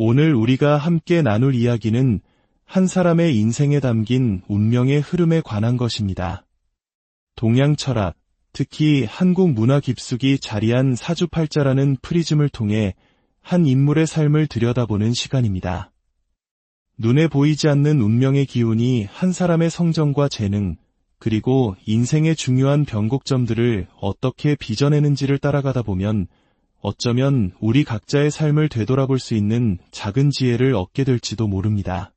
오늘 우리가 함께 나눌 이야기는 한 사람의 인생에 담긴 운명의 흐름에 관한 것입니다. 동양 철학, 특히 한국 문화 깊숙이 자리한 사주팔자라는 프리즘을 통해 한 인물의 삶을 들여다보는 시간입니다. 눈에 보이지 않는 운명의 기운이 한 사람의 성정과 재능, 그리고 인생의 중요한 변곡점들을 어떻게 빚어내는지를 따라가다 보면 어쩌면 우리 각자의 삶을 되돌아볼 수 있는 작은 지혜를 얻게 될지도 모릅니다.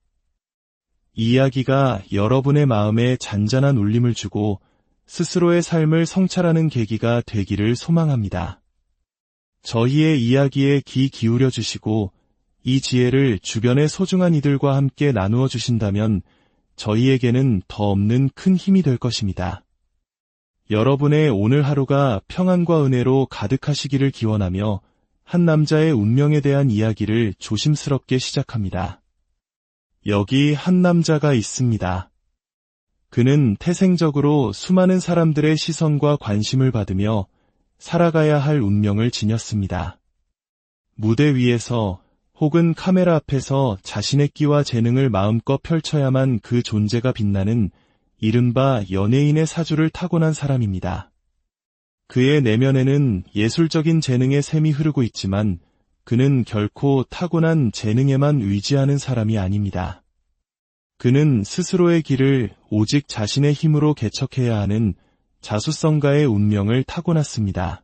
이 이야기가 여러분의 마음에 잔잔한 울림을 주고 스스로의 삶을 성찰하는 계기가 되기를 소망합니다. 저희의 이야기에 귀 기울여 주시고 이 지혜를 주변의 소중한 이들과 함께 나누어 주신다면 저희에게는 더 없는 큰 힘이 될 것입니다. 여러분의 오늘 하루가 평안과 은혜로 가득하시기를 기원하며 한 남자의 운명에 대한 이야기를 조심스럽게 시작합니다. 여기 한 남자가 있습니다. 그는 태생적으로 수많은 사람들의 시선과 관심을 받으며 살아가야 할 운명을 지녔습니다. 무대 위에서 혹은 카메라 앞에서 자신의 끼와 재능을 마음껏 펼쳐야만 그 존재가 빛나는 이른바 연예인의 사주를 타고난 사람입니다. 그의 내면에는 예술적인 재능의 샘이 흐르고 있지만 그는 결코 타고난 재능에만 의지하는 사람이 아닙니다. 그는 스스로의 길을 오직 자신의 힘으로 개척해야 하는 자수성가의 운명을 타고났습니다.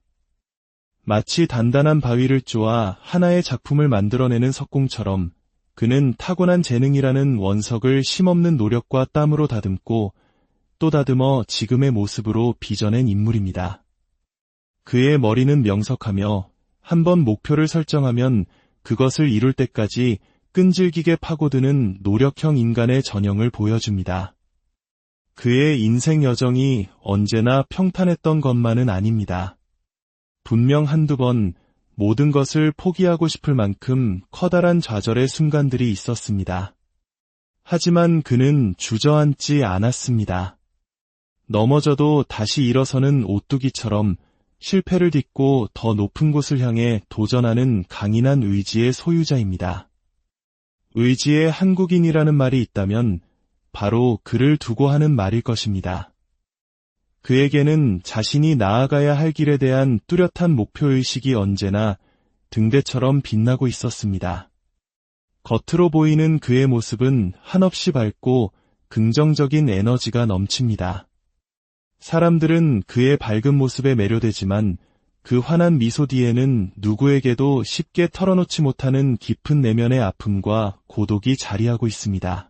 마치 단단한 바위를 쪼아 하나의 작품을 만들어내는 석공처럼 그는 타고난 재능이라는 원석을 쉼없는 노력과 땀으로 다듬고 또 다듬어 지금의 모습으로 빚어낸 인물입니다. 그의 머리는 명석하며 한번 목표를 설정하면 그것을 이룰 때까지 끈질기게 파고드는 노력형 인간의 전형을 보여줍니다. 그의 인생 여정이 언제나 평탄했던 것만은 아닙니다. 분명 한두 번 모든 것을 포기하고 싶을 만큼 커다란 좌절의 순간들이 있었습니다. 하지만 그는 주저앉지 않았습니다. 넘어져도 다시 일어서는 오뚜기처럼 실패를 딛고 더 높은 곳을 향해 도전하는 강인한 의지의 소유자입니다. 의지의 한국인이라는 말이 있다면 바로 그를 두고 하는 말일 것입니다. 그에게는 자신이 나아가야 할 길에 대한 뚜렷한 목표의식이 언제나 등대처럼 빛나고 있었습니다. 겉으로 보이는 그의 모습은 한없이 밝고 긍정적인 에너지가 넘칩니다. 사람들은 그의 밝은 모습에 매료되지만 그 환한 미소 뒤에는 누구에게도 쉽게 털어놓지 못하는 깊은 내면의 아픔과 고독이 자리하고 있습니다.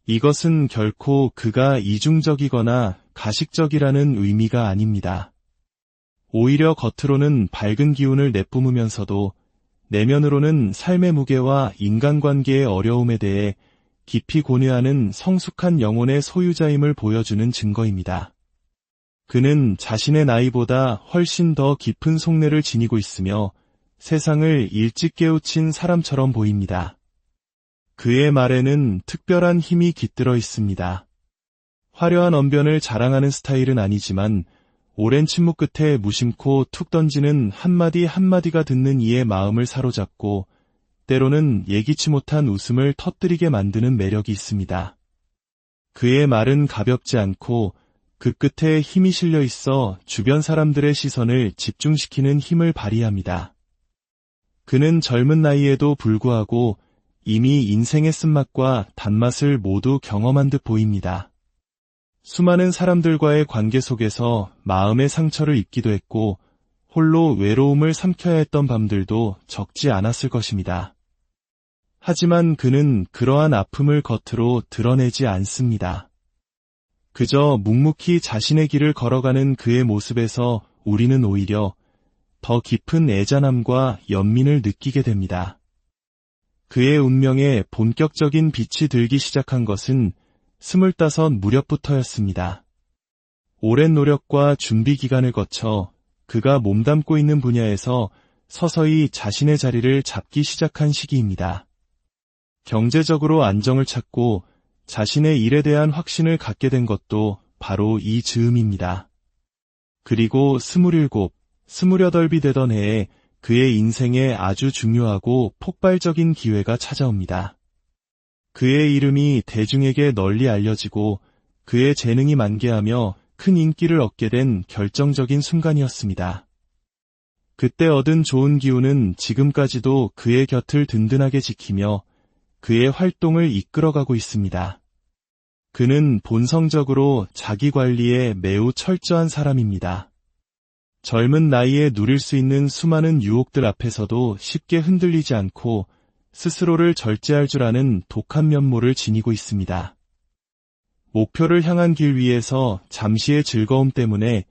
이것은 결코 그가 이중적이거나 가식적이라는 의미가 아닙니다. 오히려 겉으로는 밝은 기운을 내뿜으면서도 내면으로는 삶의 무게와 인간관계의 어려움에 대해 깊이 고뇌하는 성숙한 영혼의 소유자임을 보여주는 증거입니다. 그는 자신의 나이보다 훨씬 더 깊은 속내를 지니고 있으며 세상을 일찍 깨우친 사람처럼 보입니다. 그의 말에는 특별한 힘이 깃들어 있습니다. 화려한 언변을 자랑하는 스타일은 아니지만 오랜 침묵 끝에 무심코 툭 던지는 한마디 한마디가 듣는 이의 마음을 사로잡고 때로는 예기치 못한 웃음을 터뜨리게 만드는 매력이 있습니다. 그의 말은 가볍지 않고 그 끝에 힘이 실려 있어 주변 사람들의 시선을 집중시키는 힘을 발휘합니다. 그는 젊은 나이에도 불구하고 이미 인생의 쓴맛과 단맛을 모두 경험한 듯 보입니다. 수많은 사람들과의 관계 속에서 마음의 상처를 입기도 했고 홀로 외로움을 삼켜야 했던 밤들도 적지 않았을 것입니다. 하지만 그는 그러한 아픔을 겉으로 드러내지 않습니다. 그저 묵묵히 자신의 길을 걸어가는 그의 모습에서 우리는 오히려 더 깊은 애잔함과 연민을 느끼게 됩니다. 그의 운명에 본격적인 빛이 들기 시작한 것은 25 무렵부터였습니다. 오랜 노력과 준비 기간을 거쳐 그가 몸담고 있는 분야에서 서서히 자신의 자리를 잡기 시작한 시기입니다. 경제적으로 안정을 찾고 자신의 일에 대한 확신을 갖게 된 것도 바로 이 즈음입니다. 그리고 27, 28이 되던 해에 그의 인생에 아주 중요하고 폭발적인 기회가 찾아옵니다. 그의 이름이 대중에게 널리 알려지고 그의 재능이 만개하며 큰 인기를 얻게 된 결정적인 순간이었습니다. 그때 얻은 좋은 기운은 지금까지도 그의 곁을 든든하게 지키며 그의 활동을 이끌어가고 있습니다. 그는 본성적으로 자기 관리에 매우 철저한 사람입니다. 젊은 나이에 누릴 수 있는 수많은 유혹들 앞에서도 쉽게 흔들리지 않고 스스로를 절제할 줄 아는 독한 면모를 지니고 있습니다. 목표를 향한 길 위에서 잠시의 즐거움 때문에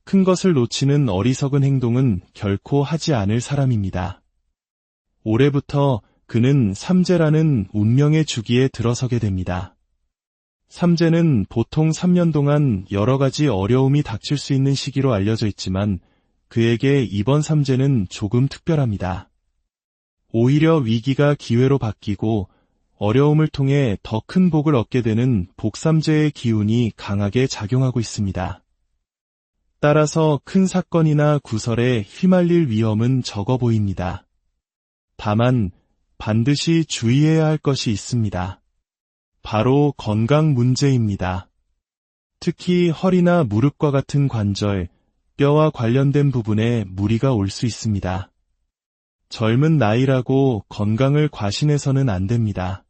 큰 것을 놓치는 어리석은 행동은 결코 하지 않을 사람입니다. 올해부터 그는 삼재라는 운명의 주기에 들어서게 됩니다. 삼재는 보통 3년 동안 여러 가지 어려움이 닥칠 수 있는 시기로 알려져 있지만 그에게 이번 삼재는 조금 특별합니다. 오히려 위기가 기회로 바뀌고 어려움을 통해 더 큰 복을 얻게 되는 복삼재의 기운이 강하게 작용하고 있습니다. 따라서 큰 사건이나 구설에 휘말릴 위험은 적어 보입니다. 다만 반드시 주의해야 할 것이 있습니다. 바로 건강 문제입니다. 특히 허리나 무릎과 같은 관절, 뼈와 관련된 부분에 무리가 올 수 있습니다. 젊은 나이라고 건강을 과신해서는 안 됩니다.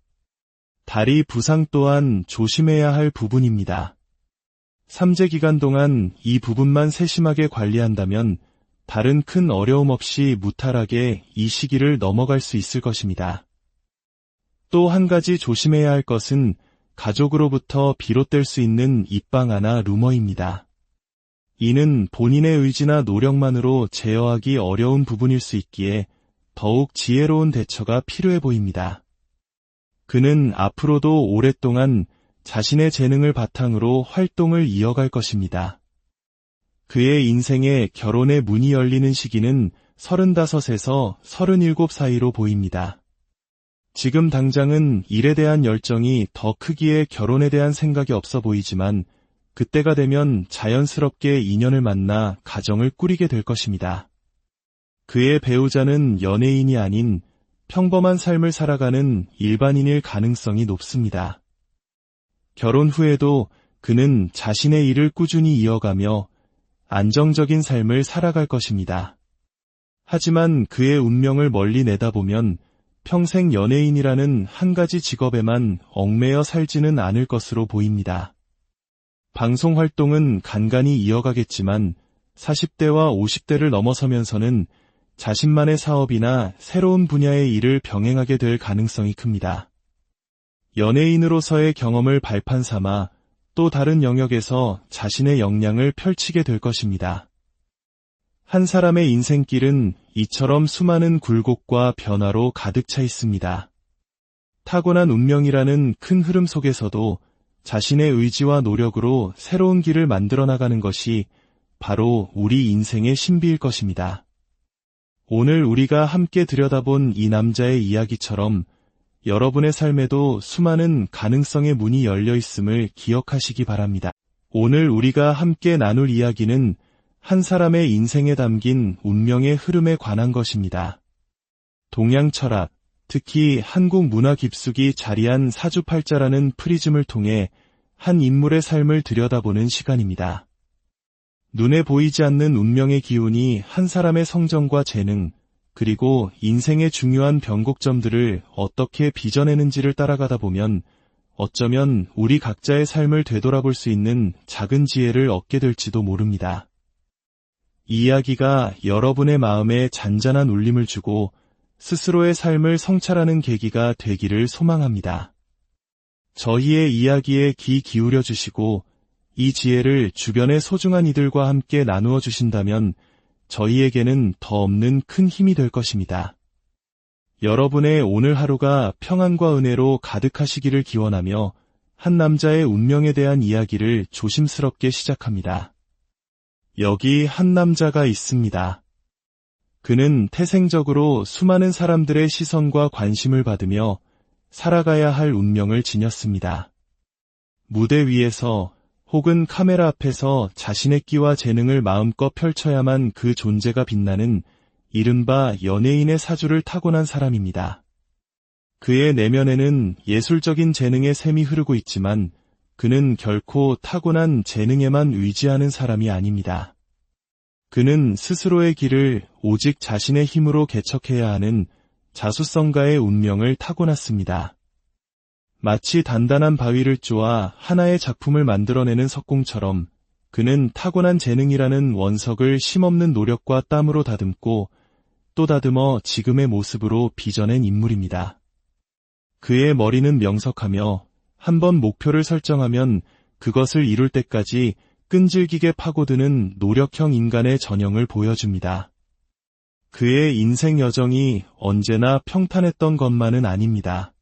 다리 부상 또한 조심해야 할 부분입니다. 삼재 기간 동안 이 부분만 세심하게 관리한다면 다른 큰 어려움 없이 무탈하게 이 시기를 넘어갈 수 있을 것입니다. 또 한 가지 조심해야 할 것은 가족으로부터 비롯될 수 있는 입방아나 루머입니다. 이는 본인의 의지나 노력만으로 제어하기 어려운 부분일 수 있기에 더욱 지혜로운 대처가 필요해 보입니다. 그는 앞으로도 오랫동안 자신의 재능을 바탕으로 활동을 이어갈 것입니다. 그의 인생에 결혼의 문이 열리는 시기는 35에서 37 사이로 보입니다. 지금 당장은 일에 대한 열정이 더 크기에 결혼에 대한 생각이 없어 보이지만 그때가 되면 자연스럽게 인연을 만나 가정을 꾸리게 될 것입니다. 그의 배우자는 연예인이 아닌 평범한 삶을 살아가는 일반인일 가능성이 높습니다. 결혼 후에도 그는 자신의 일을 꾸준히 이어가며 안정적인 삶을 살아갈 것입니다. 하지만 그의 운명을 멀리 내다보면 평생 연예인이라는 한 가지 직업에만 얽매여 살지는 않을 것으로 보입니다. 방송 활동은 간간히 이어가겠지만 40대와 50대를 넘어서면서는 자신만의 사업이나 새로운 분야의 일을 병행하게 될 가능성이 큽니다. 연예인으로서의 경험을 발판 삼아 또 다른 영역에서 자신의 역량을 펼치게 될 것입니다. 한 사람의 인생길은 이처럼 수많은 굴곡과 변화로 가득 차 있습니다. 타고난 운명이라는 큰 흐름 속에서도 자신의 의지와 노력으로 새로운 길을 만들어 나가는 것이 바로 우리 인생의 신비일 것입니다. 오늘 우리가 함께 들여다본 이 남자의 이야기처럼 여러분의 삶에도 수많은 가능성의 문이 열려 있음을 기억하시기 바랍니다. 오늘 우리가 함께 나눌 이야기는 한 사람의 인생에 담긴 운명의 흐름에 관한 것입니다. 동양 철학, 특히 한국 문화 깊숙이 자리한 사주팔자라는 프리즘을 통해 한 인물의 삶을 들여다보는 시간입니다. 눈에 보이지 않는 운명의 기운이 한 사람의 성정과 재능, 그리고 인생의 중요한 변곡점들을 어떻게 빚어내는지를 따라가다 보면 어쩌면 우리 각자의 삶을 되돌아볼 수 있는 작은 지혜를 얻게 될지도 모릅니다. 이 이야기가 여러분의 마음에 잔잔한 울림을 주고 스스로의 삶을 성찰하는 계기가 되기를 소망합니다. 저희의 이야기에 귀 기울여 주시고 이 지혜를 주변의 소중한 이들과 함께 나누어 주신다면 저희에게는 더 없는 큰 힘이 될 것입니다. 여러분의 오늘 하루가 평안과 은혜로 가득하시기를 기원하며 한 남자의 운명에 대한 이야기를 조심스럽게 시작합니다. 여기 한 남자가 있습니다. 그는 태생적으로 수많은 사람들의 시선과 관심을 받으며 살아가야 할 운명을 지녔습니다. 무대 위에서 혹은 카메라 앞에서 자신의 끼와 재능을 마음껏 펼쳐야만 그 존재가 빛나는 이른바 연예인의 사주를 타고난 사람입니다. 그의 내면에는 예술적인 재능의 샘이 흐르고 있지만 그는 결코 타고난 재능에만 의지하는 사람이 아닙니다. 그는 스스로의 길을 오직 자신의 힘으로 개척해야 하는 자수성가의 운명을 타고났습니다. 마치 단단한 바위를 쪼아 하나의 작품을 만들어내는 석공처럼 그는 타고난 재능이라는 원석을 쉼없는 노력과 땀으로 다듬고 또 다듬어 지금의 모습으로 빚어낸 인물입니다. 그의 머리는 명석하며 한번 목표를 설정하면 그것을 이룰 때까지 끈질기게 파고드는 노력형 인간의 전형을 보여줍니다. 그의 인생 여정이 언제나 평탄했던 것만은 아닙니다.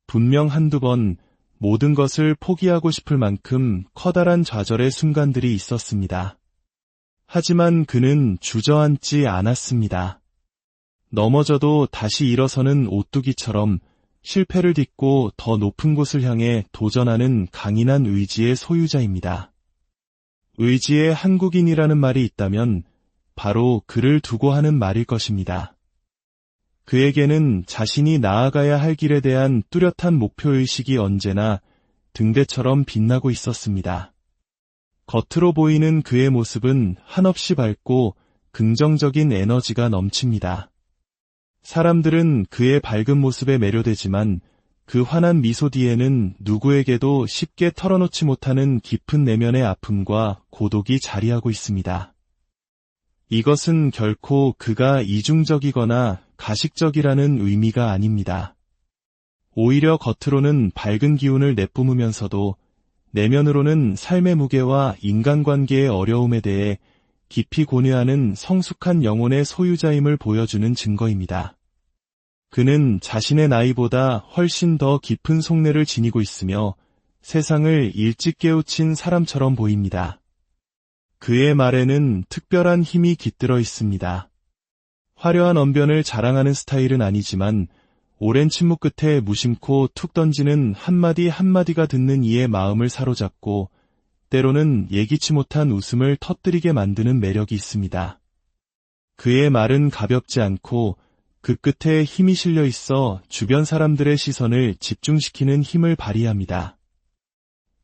분명 한두 번 모든 것을 포기하고 싶을 만큼 커다란 좌절의 순간들이 있었습니다. 하지만 그는 주저앉지 않았습니다. 넘어져도 다시 일어서는 오뚜기처럼 실패를 딛고 더 높은 곳을 향해 도전하는 강인한 의지의 소유자입니다. 의지의 한국인이라는 말이 있다면 바로 그를 두고 하는 말일 것입니다. 그에게는 자신이 나아가야 할 길에 대한 뚜렷한 목표의식이 언제나 등대처럼 빛나고 있었습니다. 겉으로 보이는 그의 모습은 한없이 밝고 긍정적인 에너지가 넘칩니다. 사람들은 그의 밝은 모습에 매료되지만 그 환한 미소 뒤에는 누구에게도 쉽게 털어놓지 못하는 깊은 내면의 아픔과 고독이 자리하고 있습니다. 이것은 결코 그가 이중적이거나 가식적이라는 의미가 아닙니다. 오히려 겉으로는 밝은 기운을 내뿜으면서도 내면으로는 삶의 무게와 인간관계의 어려움에 대해 깊이 고뇌하는 성숙한 영혼의 소유자임을 보여주는 증거입니다. 그는 자신의 나이보다 훨씬 더 깊은 속내를 지니고 있으며 세상을 일찍 깨우친 사람처럼 보입니다. 그의 말에는 특별한 힘이 깃들어 있습니다. 화려한 언변을 자랑하는 스타일은 아니지만 오랜 침묵 끝에 무심코 툭 던지는 한마디 한마디가 듣는 이의 마음을 사로잡고 때로는 예기치 못한 웃음을 터뜨리게 만드는 매력이 있습니다. 그의 말은 가볍지 않고 그 끝에 힘이 실려 있어 주변 사람들의 시선을 집중시키는 힘을 발휘합니다.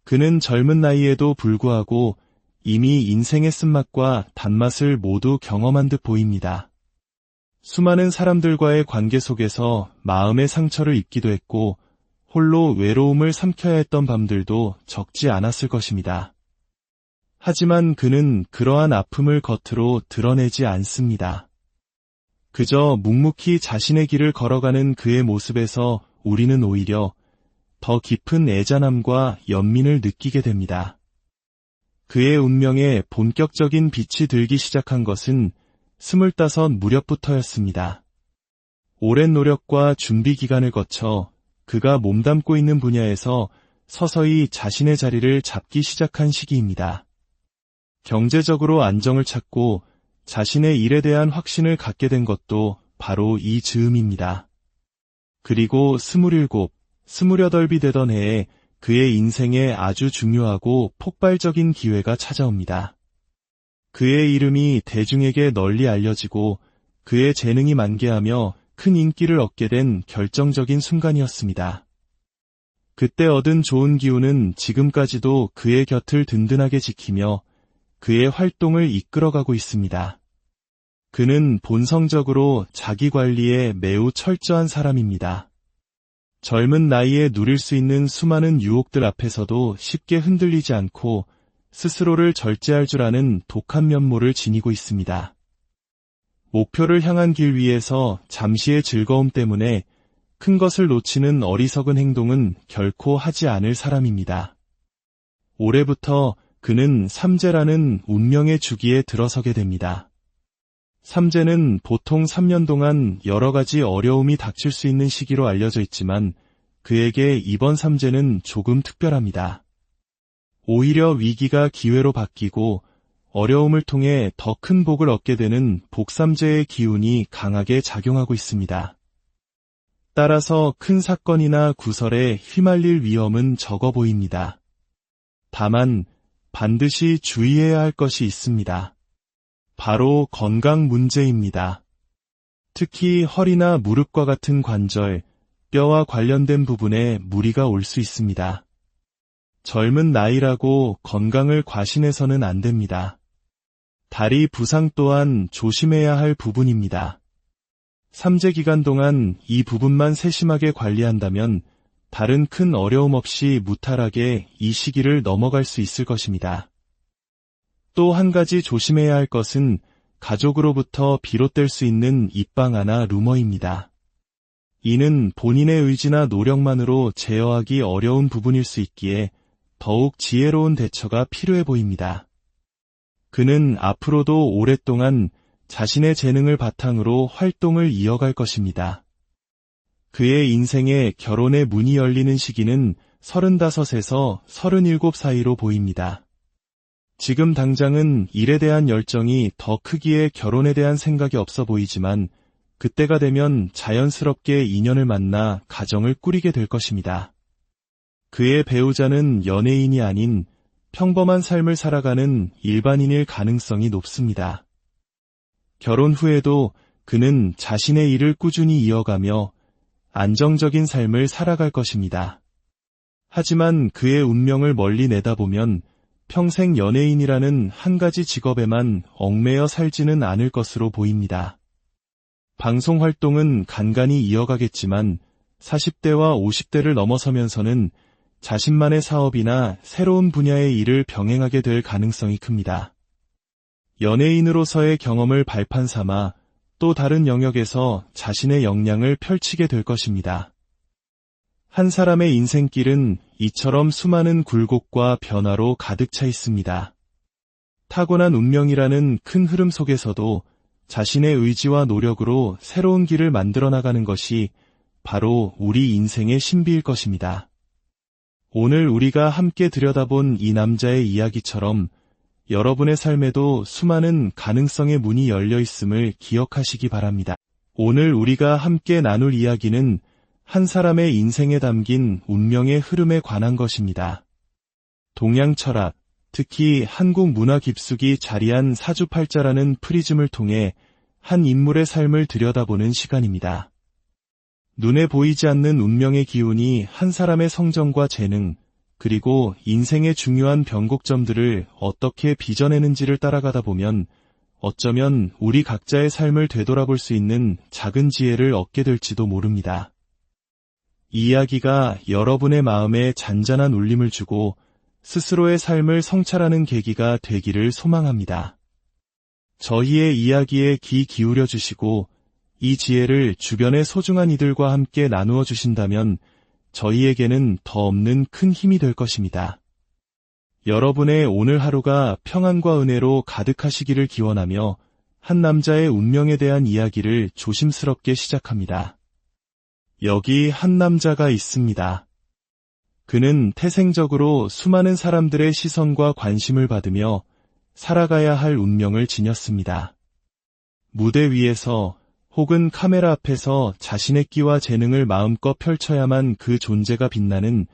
그는 젊은 나이에도 불구하고 이미 인생의 쓴맛과 단맛을 모두 경험한 듯 보입니다. 수많은 사람들과의 관계 속에서 마음의 상처를 입기도 했고 홀로 외로움을 삼켜야 했던 밤들도 적지 않았을 것입니다. 하지만 그는 그러한 아픔을 겉으로 드러내지 않습니다. 그저 묵묵히 자신의 길을 걸어가는 그의 모습에서 우리는 오히려 더 깊은 애잔함과 연민을 느끼게 됩니다. 그의 운명에 본격적인 빛이 들기 시작한 것은 25 무렵부터였습니다. 오랜 노력과 준비 기간을 거쳐 그가 몸담고 있는 분야에서 서서히 자신의 자리를 잡기 시작한 시기입니다. 경제적으로 안정을 찾고 자신의 일에 대한 확신을 갖게 된 것도 바로 이 즈음입니다. 그리고 27, 28이 되던 해에 그의 인생에 아주 중요하고 폭발적인 기회가 찾아옵니다. 그의 이름이 대중에게 널리 알려지고 그의 재능이 만개하며 큰 인기를 얻게 된 결정적인 순간이었습니다. 그때 얻은 좋은 기운은 지금까지도 그의 곁을 든든하게 지키며 그의 활동을 이끌어가고 있습니다. 그는 본성적으로 자기 관리에 매우 철저한 사람입니다. 젊은 나이에 누릴 수 있는 수많은 유혹들 앞에서도 쉽게 흔들리지 않고 스스로를 절제할 줄 아는 독한 면모를 지니고 있습니다. 목표를 향한 길 위에서 잠시의 즐거움 때문에 큰 것을 놓치는 어리석은 행동은 결코 하지 않을 사람입니다. 올해부터 그는 삼재라는 운명의 주기에 들어서게 됩니다. 삼재는 보통 3년 동안 여러 가지 어려움이 닥칠 수 있는 시기로 알려져 있지만 그에게 이번 삼재는 조금 특별합니다. 오히려 위기가 기회로 바뀌고 어려움을 통해 더 큰 복을 얻게 되는 복삼재의 기운이 강하게 작용하고 있습니다. 따라서 큰 사건이나 구설에 휘말릴 위험은 적어 보입니다. 다만 반드시 주의해야 할 것이 있습니다. 바로 건강 문제입니다. 특히 허리나 무릎과 같은 관절, 뼈와 관련된 부분에 무리가 올 수 있습니다. 젊은 나이라고 건강을 과신해서는 안 됩니다. 다리 부상 또한 조심해야 할 부분입니다. 삼재 기간 동안 이 부분만 세심하게 관리한다면 다른 큰 어려움 없이 무탈하게 이 시기를 넘어갈 수 있을 것입니다. 또 한 가지 조심해야 할 것은 가족으로부터 비롯될 수 있는 입방아나 루머입니다. 이는 본인의 의지나 노력만으로 제어하기 어려운 부분일 수 있기에 더욱 지혜로운 대처가 필요해 보입니다. 그는 앞으로도 오랫동안 자신의 재능을 바탕으로 활동을 이어갈 것입니다. 그의 인생에 결혼의 문이 열리는 시기는 35에서 37 사이로 보입니다. 지금 당장은 일에 대한 열정이 더 크기에 결혼에 대한 생각이 없어 보이지만 그때가 되면 자연스럽게 인연을 만나 가정을 꾸리게 될 것입니다. 그의 배우자는 연예인이 아닌 평범한 삶을 살아가는 일반인일 가능성이 높습니다. 결혼 후에도 그는 자신의 일을 꾸준히 이어가며 안정적인 삶을 살아갈 것입니다. 하지만 그의 운명을 멀리 내다보면 평생 연예인이라는 한 가지 직업에만 얽매여 살지는 않을 것으로 보입니다. 방송 활동은 간간히 이어가겠지만 40대와 50대를 넘어서면서는 자신만의 사업이나 새로운 분야의 일을 병행하게 될 가능성이 큽니다. 연예인으로서의 경험을 발판 삼아 또 다른 영역에서 자신의 역량을 펼치게 될 것입니다. 한 사람의 인생길은 이처럼 수많은 굴곡과 변화로 가득 차 있습니다. 타고난 운명이라는 큰 흐름 속에서도 자신의 의지와 노력으로 새로운 길을 만들어 나가는 것이 바로 우리 인생의 신비일 것입니다. 오늘 우리가 함께 들여다본 이 남자의 이야기처럼 여러분의 삶에도 수많은 가능성의 문이 열려 있음을 기억하시기 바랍니다. 오늘 우리가 함께 나눌 이야기는 한 사람의 인생에 담긴 운명의 흐름에 관한 것입니다. 동양 철학, 특히 한국 문화 깊숙이 자리한 사주팔자라는 프리즘을 통해 한 인물의 삶을 들여다보는 시간입니다. 눈에 보이지 않는 운명의 기운이 한 사람의 성정과 재능, 그리고 인생의 중요한 변곡점들을 어떻게 빚어내는지를 따라가다 보면 어쩌면 우리 각자의 삶을 되돌아볼 수 있는 작은 지혜를 얻게 될지도 모릅니다. 이 이야기가 여러분의 마음에 잔잔한 울림을 주고 스스로의 삶을 성찰하는 계기가 되기를 소망합니다. 저희의 이야기에 귀 기울여 주시고 이 지혜를 주변의 소중한 이들과 함께 나누어 주신다면 저희에게는 더 없는 큰 힘이 될 것입니다. 여러분의 오늘 하루가 평안과 은혜로 가득하시기를 기원하며 한 남자의 운명에 대한 이야기를 조심스럽게 시작합니다. 여기 한 남자가 있습니다. 그는 태생적으로 수많은 사람들의 시선과 관심을 받으며 살아가야 할 운명을 지녔습니다. 무대 위에서 혹은 카메라 앞에서 자신의 끼와 재능을 마음껏 펼쳐야만 그 존재가 빛나는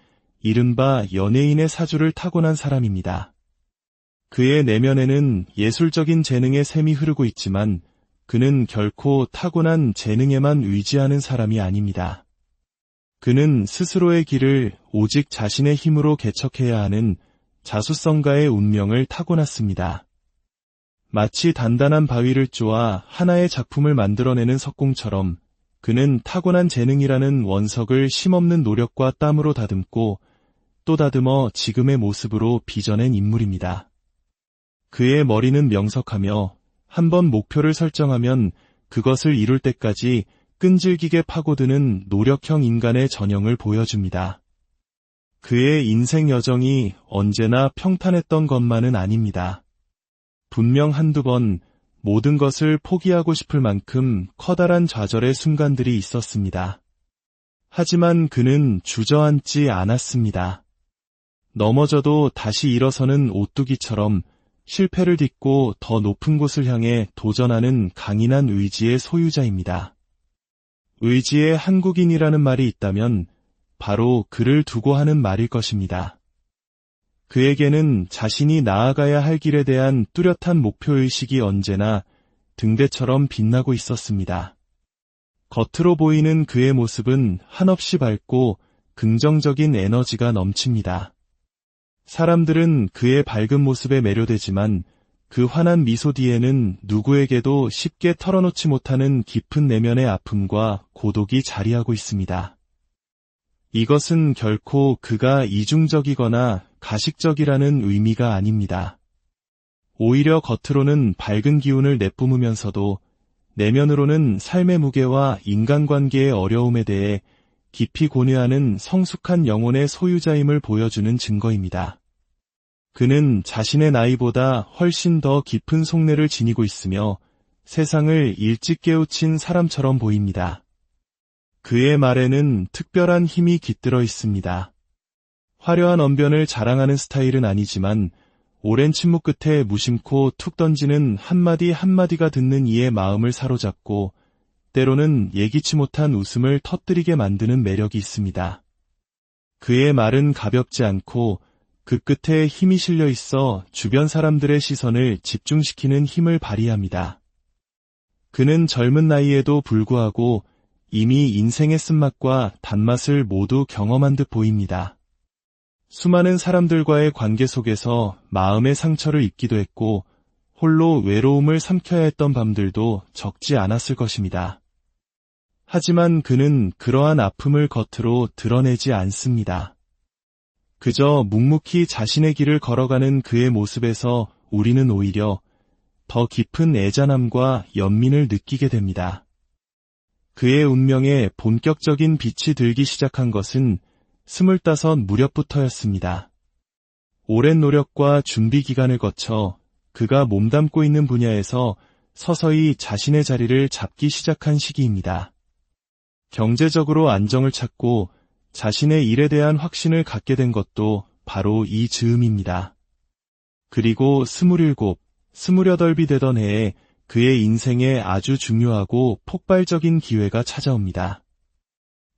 이른바 연예인의 사주를 타고난 사람입니다. 그의 내면에는 예술적인 재능의 샘이 흐르고 있지만 그는 결코 타고난 재능에만 의지하는 사람이 아닙니다. 그는 스스로의 길을 오직 자신의 힘으로 개척해야 하는 자수성가의 운명을 타고났습니다. 마치 단단한 바위를 쪼아 하나의 작품을 만들어내는 석공처럼 그는 타고난 재능이라는 원석을 쉼없는 노력과 땀으로 다듬고 또 다듬어 지금의 모습으로 빚어낸 인물입니다. 그의 머리는 명석하며 한번 목표를 설정하면 그것을 이룰 때까지 끈질기게 파고드는 노력형 인간의 전형을 보여줍니다. 그의 인생 여정이 언제나 평탄했던 것만은 아닙니다. 분명 한두 번 모든 것을 포기하고 싶을 만큼 커다란 좌절의 순간들이 있었습니다. 하지만 그는 주저앉지 않았습니다. 넘어져도 다시 일어서는 오뚜기처럼 실패를 딛고 더 높은 곳을 향해 도전하는 강인한 의지의 소유자입니다. 의지의 한국인이라는 말이 있다면 바로 그를 두고 하는 말일 것입니다. 그에게는 자신이 나아가야 할 길에 대한 뚜렷한 목표의식이 언제나 등대처럼 빛나고 있었습니다. 겉으로 보이는 그의 모습은 한없이 밝고 긍정적인 에너지가 넘칩니다. 사람들은 그의 밝은 모습에 매료되지만 그 환한 미소 뒤에는 누구에게도 쉽게 털어놓지 못하는 깊은 내면의 아픔과 고독이 자리하고 있습니다. 이것은 결코 그가 이중적이거나 가식적이라는 의미가 아닙니다. 오히려 겉으로는 밝은 기운을 내뿜으면서도 내면으로는 삶의 무게와 인간관계의 어려움에 대해 깊이 고뇌하는 성숙한 영혼의 소유자임을 보여주는 증거입니다. 그는 자신의 나이보다 훨씬 더 깊은 속내를 지니고 있으며 세상을 일찍 깨우친 사람처럼 보입니다. 그의 말에는 특별한 힘이 깃들어 있습니다. 화려한 언변을 자랑하는 스타일은 아니지만 오랜 침묵 끝에 무심코 툭 던지는 한마디 한마디가 듣는 이의 마음을 사로잡고 때로는 예기치 못한 웃음을 터뜨리게 만드는 매력이 있습니다. 그의 말은 가볍지 않고 그 끝에 힘이 실려 있어 주변 사람들의 시선을 집중시키는 힘을 발휘합니다. 그는 젊은 나이에도 불구하고 이미 인생의 쓴맛과 단맛을 모두 경험한 듯 보입니다. 수많은 사람들과의 관계 속에서 마음의 상처를 입기도 했고 홀로 외로움을 삼켜야 했던 밤들도 적지 않았을 것입니다. 하지만 그는 그러한 아픔을 겉으로 드러내지 않습니다. 그저 묵묵히 자신의 길을 걸어가는 그의 모습에서 우리는 오히려 더 깊은 애잔함과 연민을 느끼게 됩니다. 그의 운명에 본격적인 빛이 들기 시작한 것은 25 무렵부터였습니다. 오랜 노력과 준비 기간을 거쳐 그가 몸담고 있는 분야에서 서서히 자신의 자리를 잡기 시작한 시기입니다. 경제적으로 안정을 찾고 자신의 일에 대한 확신을 갖게 된 것도 바로 이 즈음입니다. 그리고 27, 28이 되던 해에 그의 인생에 아주 중요하고 폭발적인 기회가 찾아옵니다.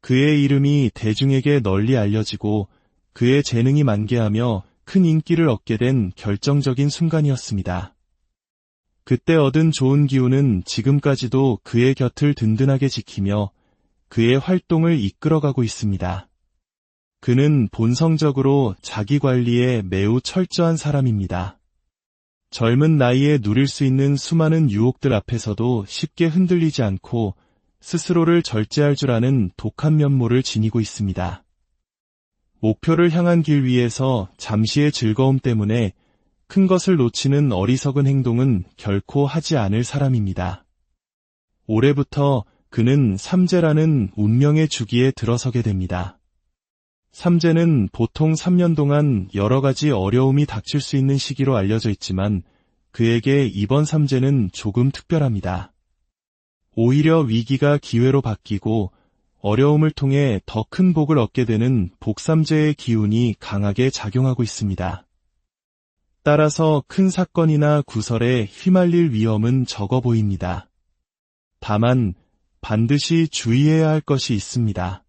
그의 이름이 대중에게 널리 알려지고 그의 재능이 만개하며 큰 인기를 얻게 된 결정적인 순간이었습니다. 그때 얻은 좋은 기운은 지금까지도 그의 곁을 든든하게 지키며 그의 활동을 이끌어가고 있습니다. 그는 본성적으로 자기 관리에 매우 철저한 사람입니다. 젊은 나이에 누릴 수 있는 수많은 유혹들 앞에서도 쉽게 흔들리지 않고 스스로를 절제할 줄 아는 독한 면모를 지니고 있습니다. 목표를 향한 길 위에서 잠시의 즐거움 때문에 큰 것을 놓치는 어리석은 행동은 결코 하지 않을 사람입니다. 올해부터 그는 삼재라는 운명의 주기에 들어서게 됩니다. 삼재는 보통 3년 동안 여러 가지 어려움이 닥칠 수 있는 시기로 알려져 있지만 그에게 이번 삼재는 조금 특별합니다. 오히려 위기가 기회로 바뀌고 어려움을 통해 더 큰 복을 얻게 되는 복삼재의 기운이 강하게 작용하고 있습니다. 따라서 큰 사건이나 구설에 휘말릴 위험은 적어 보입니다. 다만 반드시 주의해야 할 것이 있습니다.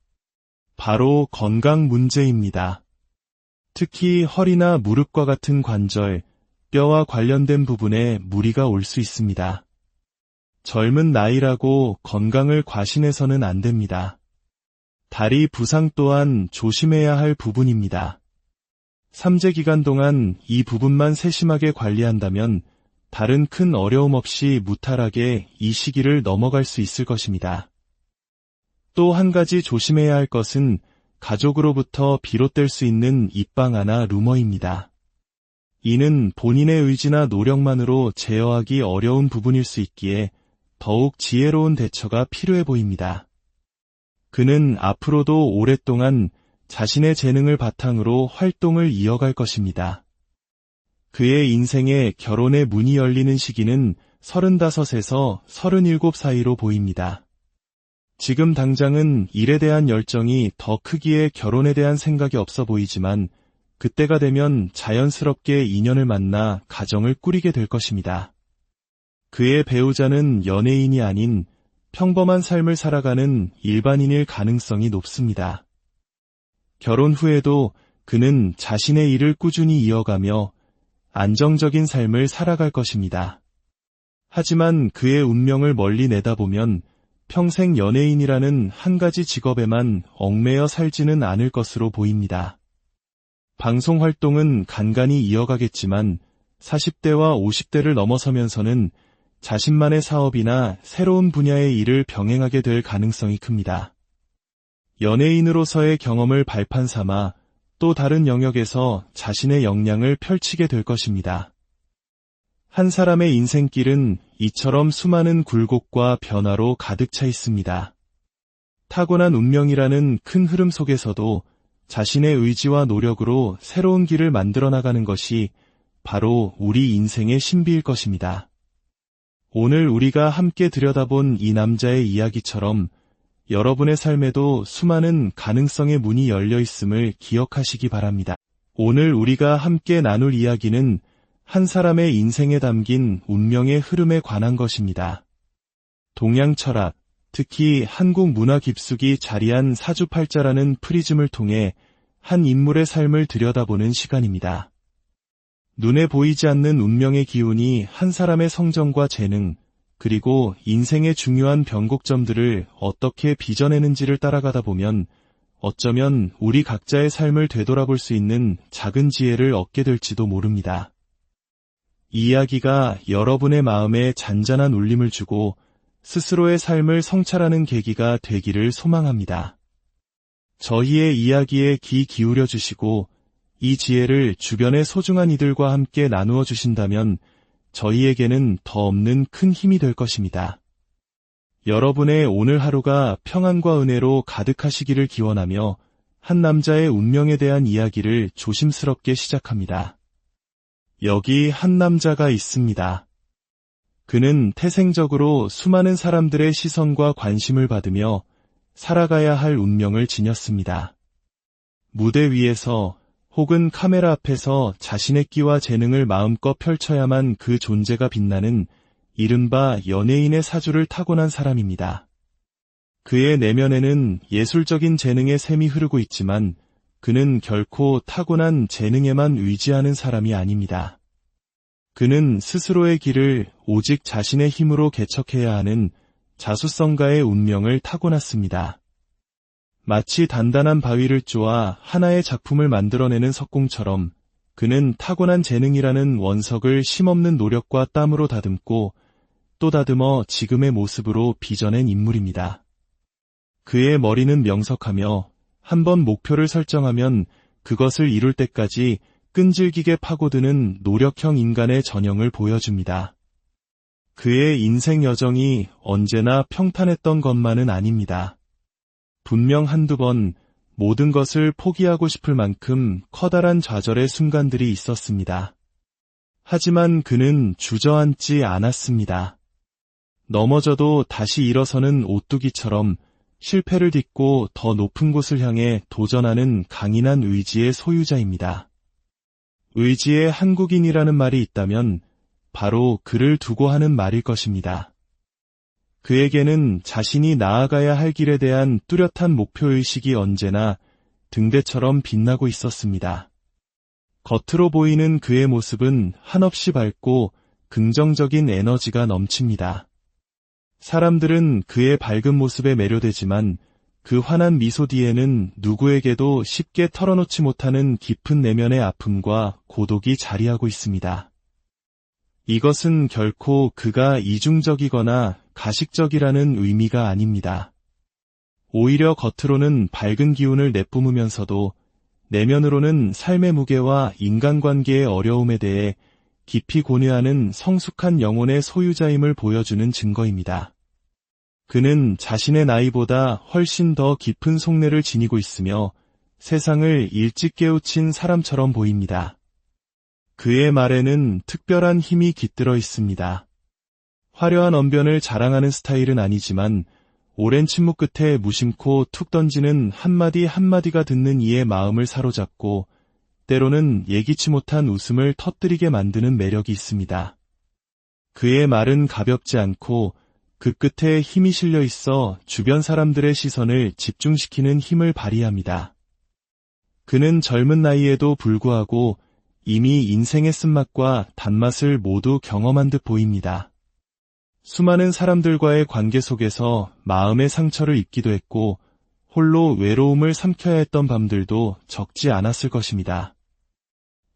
바로 건강 문제입니다. 특히 허리나 무릎과 같은 관절, 뼈와 관련된 부분에 무리가 올 수 있습니다. 젊은 나이라고 건강을 과신해서는 안 됩니다. 다리 부상 또한 조심해야 할 부분입니다. 삼재 기간 동안 이 부분만 세심하게 관리한다면 다른 큰 어려움 없이 무탈하게 이 시기를 넘어갈 수 있을 것입니다. 또 한 가지 조심해야 할 것은 가족으로부터 비롯될 수 있는 입방아나 루머입니다. 이는 본인의 의지나 노력만으로 제어하기 어려운 부분일 수 있기에 더욱 지혜로운 대처가 필요해 보입니다. 그는 앞으로도 오랫동안 자신의 재능을 바탕으로 활동을 이어갈 것입니다. 그의 인생에 결혼의 문이 열리는 시기는 35에서 37 사이로 보입니다. 지금 당장은 일에 대한 열정이 더 크기에 결혼에 대한 생각이 없어 보이지만 그때가 되면 자연스럽게 인연을 만나 가정을 꾸리게 될 것입니다. 그의 배우자는 연예인이 아닌 평범한 삶을 살아가는 일반인일 가능성이 높습니다. 결혼 후에도 그는 자신의 일을 꾸준히 이어가며 안정적인 삶을 살아갈 것입니다. 하지만 그의 운명을 멀리 내다보면 평생 연예인이라는 한 가지 직업에만 얽매여 살지는 않을 것으로 보입니다. 방송 활동은 간간히 이어가겠지만 40대와 50대를 넘어서면서는 자신만의 사업이나 새로운 분야의 일을 병행하게 될 가능성이 큽니다. 연예인으로서의 경험을 발판 삼아 또 다른 영역에서 자신의 역량을 펼치게 될 것입니다. 한 사람의 인생길은 이처럼 수많은 굴곡과 변화로 가득 차 있습니다. 타고난 운명이라는 큰 흐름 속에서도 자신의 의지와 노력으로 새로운 길을 만들어 나가는 것이 바로 우리 인생의 신비일 것입니다. 오늘 우리가 함께 들여다본 이 남자의 이야기처럼 여러분의 삶에도 수많은 가능성의 문이 열려 있음을 기억하시기 바랍니다. 오늘 우리가 함께 나눌 이야기는 한 사람의 인생에 담긴 운명의 흐름에 관한 것입니다. 동양 철학, 특히 한국 문화 깊숙이 자리한 사주팔자라는 프리즘을 통해 한 인물의 삶을 들여다보는 시간입니다. 눈에 보이지 않는 운명의 기운이 한 사람의 성정과 재능, 그리고 인생의 중요한 변곡점들을 어떻게 빚어내는지를 따라가다 보면 어쩌면 우리 각자의 삶을 되돌아볼 수 있는 작은 지혜를 얻게 될지도 모릅니다. 이 이야기가 여러분의 마음에 잔잔한 울림을 주고 스스로의 삶을 성찰하는 계기가 되기를 소망합니다. 저희의 이야기에 귀 기울여 주시고 이 지혜를 주변의 소중한 이들과 함께 나누어 주신다면 저희에게는 더 없는 큰 힘이 될 것입니다. 여러분의 오늘 하루가 평안과 은혜로 가득하시기를 기원하며 한 남자의 운명에 대한 이야기를 조심스럽게 시작합니다. 여기 한 남자가 있습니다. 그는 태생적으로 수많은 사람들의 시선과 관심을 받으며 살아가야 할 운명을 지녔습니다. 무대 위에서 혹은 카메라 앞에서 자신의 끼와 재능을 마음껏 펼쳐야만 그 존재가 빛나는 이른바 연예인의 사주를 타고난 사람입니다. 그의 내면에는 예술적인 재능의 샘이 흐르고 있지만 그는 결코 타고난 재능에만 의지하는 사람이 아닙니다. 그는 스스로의 길을 오직 자신의 힘으로 개척해야 하는 자수성가의 운명을 타고났습니다. 마치 단단한 바위를 쪼아 하나의 작품을 만들어내는 석공처럼 그는 타고난 재능이라는 원석을 쉼없는 노력과 땀으로 다듬고 또 다듬어 지금의 모습으로 빚어낸 인물입니다. 그의 머리는 명석하며 한번 목표를 설정하면 그것을 이룰 때까지 끈질기게 파고드는 노력형 인간의 전형을 보여줍니다. 그의 인생 여정이 언제나 평탄했던 것만은 아닙니다. 분명 한두 번 모든 것을 포기하고 싶을 만큼 커다란 좌절의 순간들이 있었습니다. 하지만 그는 주저앉지 않았습니다. 넘어져도 다시 일어서는 오뚜기처럼 실패를 딛고 더 높은 곳을 향해 도전하는 강인한 의지의 소유자입니다. 의지의 한국인이라는 말이 있다면 바로 그를 두고 하는 말일 것입니다. 그에게는 자신이 나아가야 할 길에 대한 뚜렷한 목표의식이 언제나 등대처럼 빛나고 있었습니다. 겉으로 보이는 그의 모습은 한없이 밝고 긍정적인 에너지가 넘칩니다. 사람들은 그의 밝은 모습에 매료되지만 그 환한 미소 뒤에는 누구에게도 쉽게 털어놓지 못하는 깊은 내면의 아픔과 고독이 자리하고 있습니다. 이것은 결코 그가 이중적이거나 가식적이라는 의미가 아닙니다. 오히려 겉으로는 밝은 기운을 내뿜으면서도 내면으로는 삶의 무게와 인간관계의 어려움에 대해 깊이 고뇌하는 성숙한 영혼의 소유자임을 보여주는 증거입니다. 그는 자신의 나이보다 훨씬 더 깊은 속내를 지니고 있으며 세상을 일찍 깨우친 사람처럼 보입니다. 그의 말에는 특별한 힘이 깃들어 있습니다. 화려한 언변을 자랑하는 스타일은 아니지만 오랜 침묵 끝에 무심코 툭 던지는 한마디 한마디가 듣는 이의 마음을 사로잡고 때로는 예기치 못한 웃음을 터뜨리게 만드는 매력이 있습니다. 그의 말은 가볍지 않고 그 끝에 힘이 실려 있어 주변 사람들의 시선을 집중시키는 힘을 발휘합니다. 그는 젊은 나이에도 불구하고 이미 인생의 쓴맛과 단맛을 모두 경험한 듯 보입니다. 수많은 사람들과의 관계 속에서 마음의 상처를 입기도 했고 홀로 외로움을 삼켜야 했던 밤들도 적지 않았을 것입니다.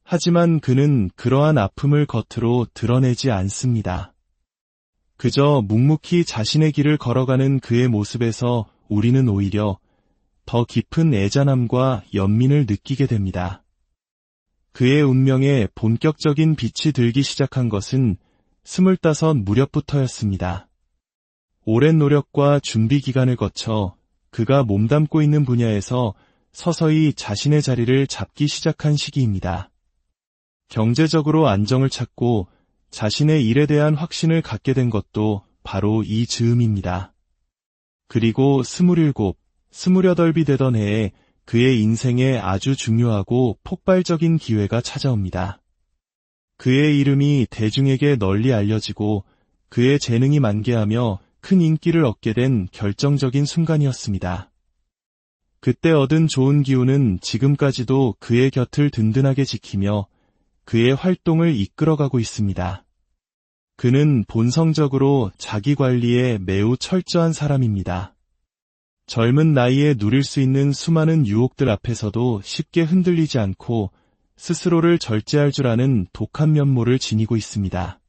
하지만 그는 그러한 아픔을 겉으로 드러내지 않습니다. 그저 묵묵히 자신의 길을 걸어가는 그의 모습에서 우리는 오히려 더 깊은 애잔함과 연민을 느끼게 됩니다. 그의 운명에 본격적인 빛이 들기 시작한 것은 25 무렵부터였습니다. 오랜 노력과 준비 기간을 거쳐 그가 몸담고 있는 분야에서 서서히 자신의 자리를 잡기 시작한 시기입니다. 경제적으로 안정을 찾고 자신의 일에 대한 확신을 갖게 된 것도 바로 이 즈음입니다. 그리고 27, 28이 되던 해에 그의 인생에 아주 중요하고 폭발적인 기회가 찾아옵니다. 그의 이름이 대중에게 널리 알려지고 그의 재능이 만개하며 큰 인기를 얻게 된 결정적인 순간이었습니다. 그때 얻은 좋은 기운은 지금까지도 그의 곁을 든든하게 지키며 그의 활동을 이끌어가고 있습니다. 그는 본성적으로 자기 관리에 매우 철저한 사람입니다. 젊은 나이에 누릴 수 있는 수많은 유혹들 앞에서도 쉽게 흔들리지 않고 스스로를 절제할 줄 아는 독한 면모를 지니고 있습니다.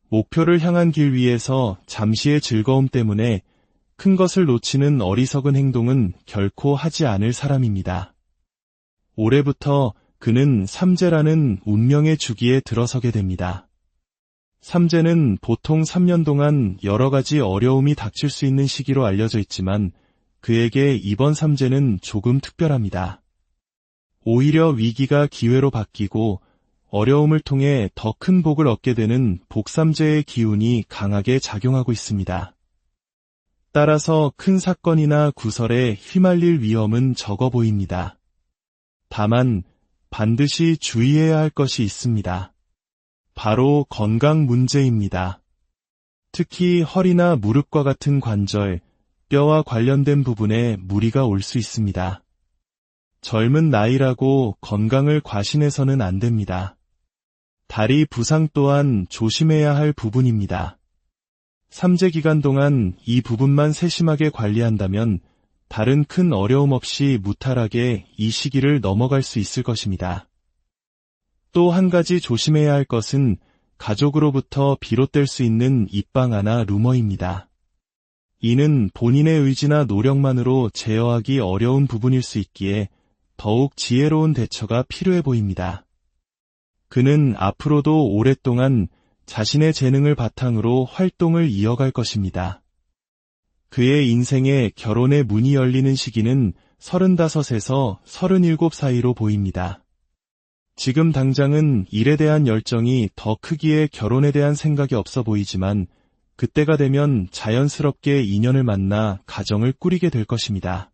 목표를 향한 길 위에서 잠시의 즐거움 때문에 큰 것을 놓치는 어리석은 행동은 결코 하지 않을 사람입니다. 올해부터 그는 삼재라는 운명의 주기에 들어서게 됩니다. 삼재는 보통 3년 동안 여러 가지 어려움이 닥칠 수 있는 시기로 알려져 있지만 그에게 이번 삼재는 조금 특별합니다. 오히려 위기가 기회로 바뀌고 어려움을 통해 더 큰 복을 얻게 되는 복삼재의 기운이 강하게 작용하고 있습니다. 따라서 큰 사건이나 구설에 휘말릴 위험은 적어 보입니다. 다만 반드시 주의해야 할 것이 있습니다. 바로 건강 문제입니다. 특히 허리나 무릎과 같은 관절, 뼈와 관련된 부분에 무리가 올 수 있습니다. 젊은 나이라고 건강을 과신해서는 안 됩니다. 다리 부상 또한 조심해야 할 부분입니다. 삼재 기간 동안 이 부분만 세심하게 관리한다면 다른 큰 어려움 없이 무탈하게 이 시기를 넘어갈 수 있을 것입니다. 또 한 가지 조심해야 할 것은 가족으로부터 비롯될 수 있는 입방아나 루머입니다. 이는 본인의 의지나 노력만으로 제어하기 어려운 부분일 수 있기에 더욱 지혜로운 대처가 필요해 보입니다. 그는 앞으로도 오랫동안 자신의 재능을 바탕으로 활동을 이어갈 것입니다. 그의 인생에 결혼의 문이 열리는 시기는 35에서 37 사이로 보입니다. 지금 당장은 일에 대한 열정이 더 크기에 결혼에 대한 생각이 없어 보이지만 그때가 되면 자연스럽게 인연을 만나 가정을 꾸리게 될 것입니다.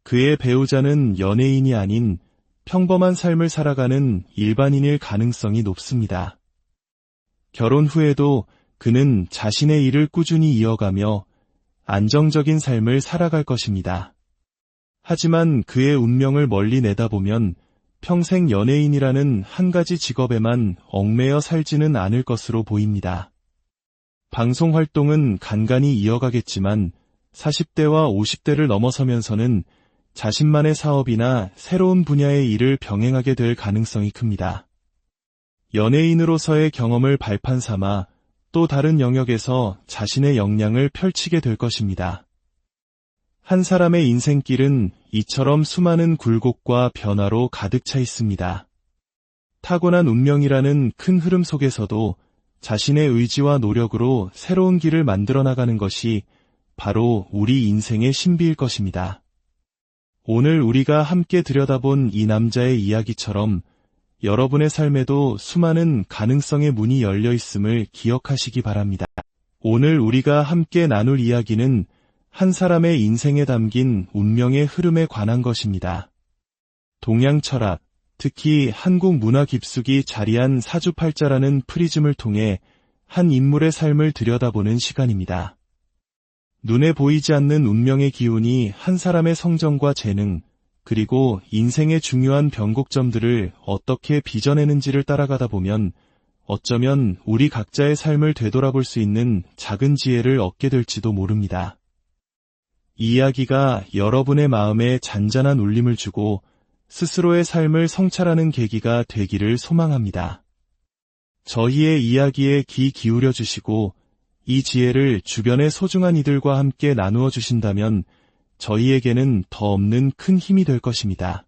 그의 배우자는 연예인이 아닌 평범한 삶을 살아가는 일반인일 가능성이 높습니다. 결혼 후에도 그는 자신의 일을 꾸준히 이어가며 안정적인 삶을 살아갈 것입니다. 하지만 그의 운명을 멀리 내다보면 평생 연예인이라는 한 가지 직업에만 얽매여 살지는 않을 것으로 보입니다. 방송 활동은 간간히 이어가겠지만 40대와 50대를 넘어서면서는 자신만의 사업이나 새로운 분야의 일을 병행하게 될 가능성이 큽니다. 연예인으로서의 경험을 발판 삼아 또 다른 영역에서 자신의 역량을 펼치게 될 것입니다. 한 사람의 인생길은 이처럼 수많은 굴곡과 변화로 가득 차 있습니다. 타고난 운명이라는 큰 흐름 속에서도 자신의 의지와 노력으로 새로운 길을 만들어 나가는 것이 바로 우리 인생의 신비일 것입니다. 오늘 우리가 함께 들여다본 이 남자의 이야기처럼 여러분의 삶에도 수많은 가능성의 문이 열려 있음을 기억하시기 바랍니다. 오늘 우리가 함께 나눌 이야기는 한 사람의 인생에 담긴 운명의 흐름에 관한 것입니다. 동양 철학, 특히 한국 문화 깊숙이 자리한 사주팔자라는 프리즘을 통해 한 인물의 삶을 들여다보는 시간입니다. 눈에 보이지 않는 운명의 기운이 한 사람의 성정과 재능, 그리고 인생의 중요한 변곡점들을 어떻게 빚어내는지를 따라가다 보면 어쩌면 우리 각자의 삶을 되돌아볼 수 있는 작은 지혜를 얻게 될지도 모릅니다. 이 이야기가 여러분의 마음에 잔잔한 울림을 주고 스스로의 삶을 성찰하는 계기가 되기를 소망합니다. 저희의 이야기에 귀 기울여 주시고 이 지혜를 주변의 소중한 이들과 함께 나누어 주신다면 저희에게는 더 없는 큰 힘이 될 것입니다.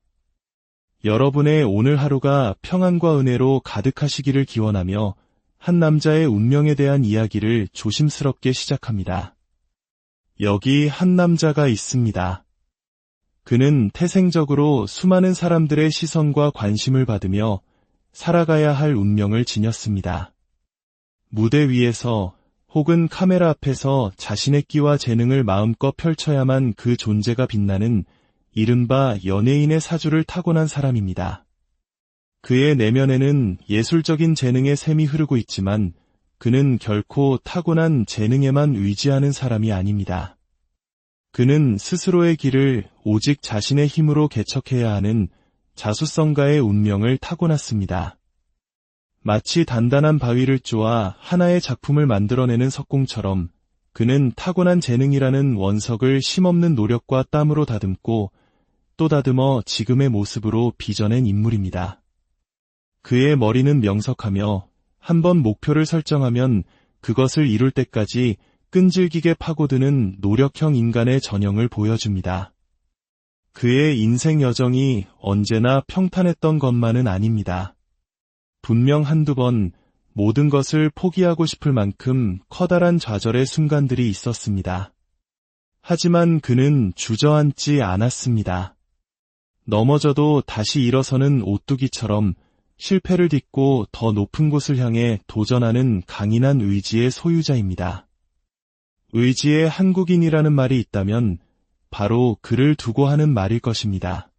여러분의 오늘 하루가 평안과 은혜로 가득하시기를 기원하며 한 남자의 운명에 대한 이야기를 조심스럽게 시작합니다. 여기 한 남자가 있습니다. 그는 태생적으로 수많은 사람들의 시선과 관심을 받으며 살아가야 할 운명을 지녔습니다. 무대 위에서 혹은 카메라 앞에서 자신의 끼와 재능을 마음껏 펼쳐야만 그 존재가 빛나는 이른바 연예인의 사주를 타고난 사람입니다. 그의 내면에는 예술적인 재능의 샘이 흐르고 있지만 그는 결코 타고난 재능에만 의지하는 사람이 아닙니다. 그는 스스로의 길을 오직 자신의 힘으로 개척해야 하는 자수성가의 운명을 타고났습니다. 마치 단단한 바위를 쪼아 하나의 작품을 만들어내는 석공처럼 그는 타고난 재능이라는 원석을 쉼없는 노력과 땀으로 다듬고 또 다듬어 지금의 모습으로 빚어낸 인물입니다. 그의 머리는 명석하며 한번 목표를 설정하면 그것을 이룰 때까지 끈질기게 파고드는 노력형 인간의 전형을 보여줍니다. 그의 인생 여정이 언제나 평탄했던 것만은 아닙니다. 분명 한두 번 모든 것을 포기하고 싶을 만큼 커다란 좌절의 순간들이 있었습니다. 하지만 그는 주저앉지 않았습니다. 넘어져도 다시 일어서는 오뚜기처럼 실패를 딛고 더 높은 곳을 향해 도전하는 강인한 의지의 소유자입니다. 의지의 한국인이라는 말이 있다면 바로 그를 두고 하는 말일 것입니다.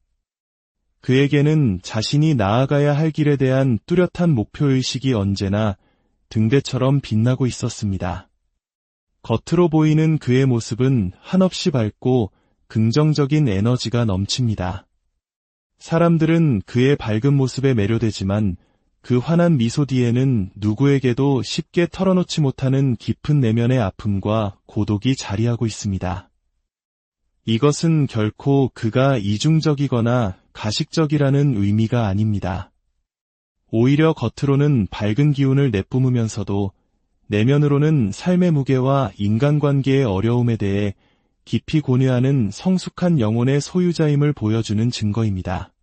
그에게는 자신이 나아가야 할 길에 대한 뚜렷한 목표의식이 언제나 등대처럼 빛나고 있었습니다. 겉으로 보이는 그의 모습은 한없이 밝고 긍정적인 에너지가 넘칩니다. 사람들은 그의 밝은 모습에 매료되지만 그 환한 미소 뒤에는 누구에게도 쉽게 털어놓지 못하는 깊은 내면의 아픔과 고독이 자리하고 있습니다. 이것은 결코 그가 이중적이거나 가식적이라는 의미가 아닙니다. 오히려 겉으로는 밝은 기운을 내뿜으면서도 내면으로는 삶의 무게와 인간관계의 어려움에 대해 깊이 고뇌하는 성숙한 영혼의 소유자임을 보여주는 증거입니다.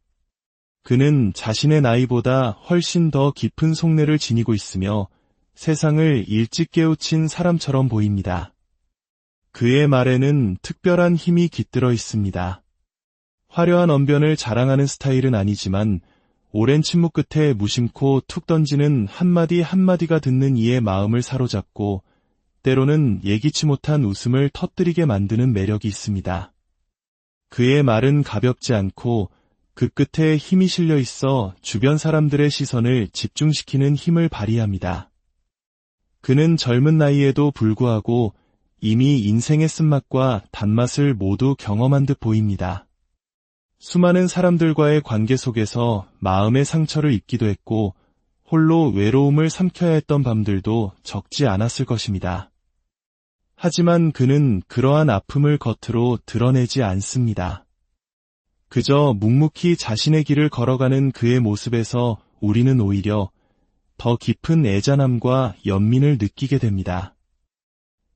그는 자신의 나이보다 훨씬 더 깊은 속내를 지니고 있으며 세상을 일찍 깨우친 사람처럼 보입니다. 그의 말에는 특별한 힘이 깃들어 있습니다. 화려한 언변을 자랑하는 스타일은 아니지만 오랜 침묵 끝에 무심코 툭 던지는 한마디 한마디가 듣는 이의 마음을 사로잡고 때로는 예기치 못한 웃음을 터뜨리게 만드는 매력이 있습니다. 그의 말은 가볍지 않고 그 끝에 힘이 실려 있어 주변 사람들의 시선을 집중시키는 힘을 발휘합니다. 그는 젊은 나이에도 불구하고 이미 인생의 쓴맛과 단맛을 모두 경험한 듯 보입니다. 수많은 사람들과의 관계 속에서 마음의 상처를 입기도 했고 홀로 외로움을 삼켜야 했던 밤들도 적지 않았을 것입니다. 하지만 그는 그러한 아픔을 겉으로 드러내지 않습니다. 그저 묵묵히 자신의 길을 걸어가는 그의 모습에서 우리는 오히려 더 깊은 애잔함과 연민을 느끼게 됩니다.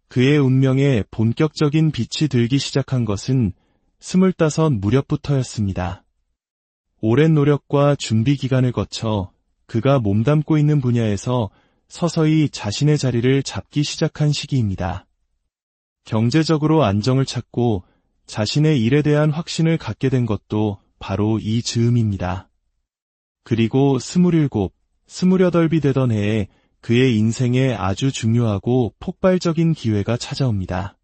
그의 운명에 본격적인 빛이 들기 시작한 것은 25 무렵부터였습니다. 오랜 노력과 준비 기간을 거쳐 그가 몸담고 있는 분야에서 서서히 자신의 자리를 잡기 시작한 시기입니다. 경제적으로 안정을 찾고 자신의 일에 대한 확신을 갖게 된 것도 바로 이 즈음입니다. 그리고 27, 28이 되던 해에 그의 인생에 아주 중요하고 폭발적인 기회가 찾아옵니다.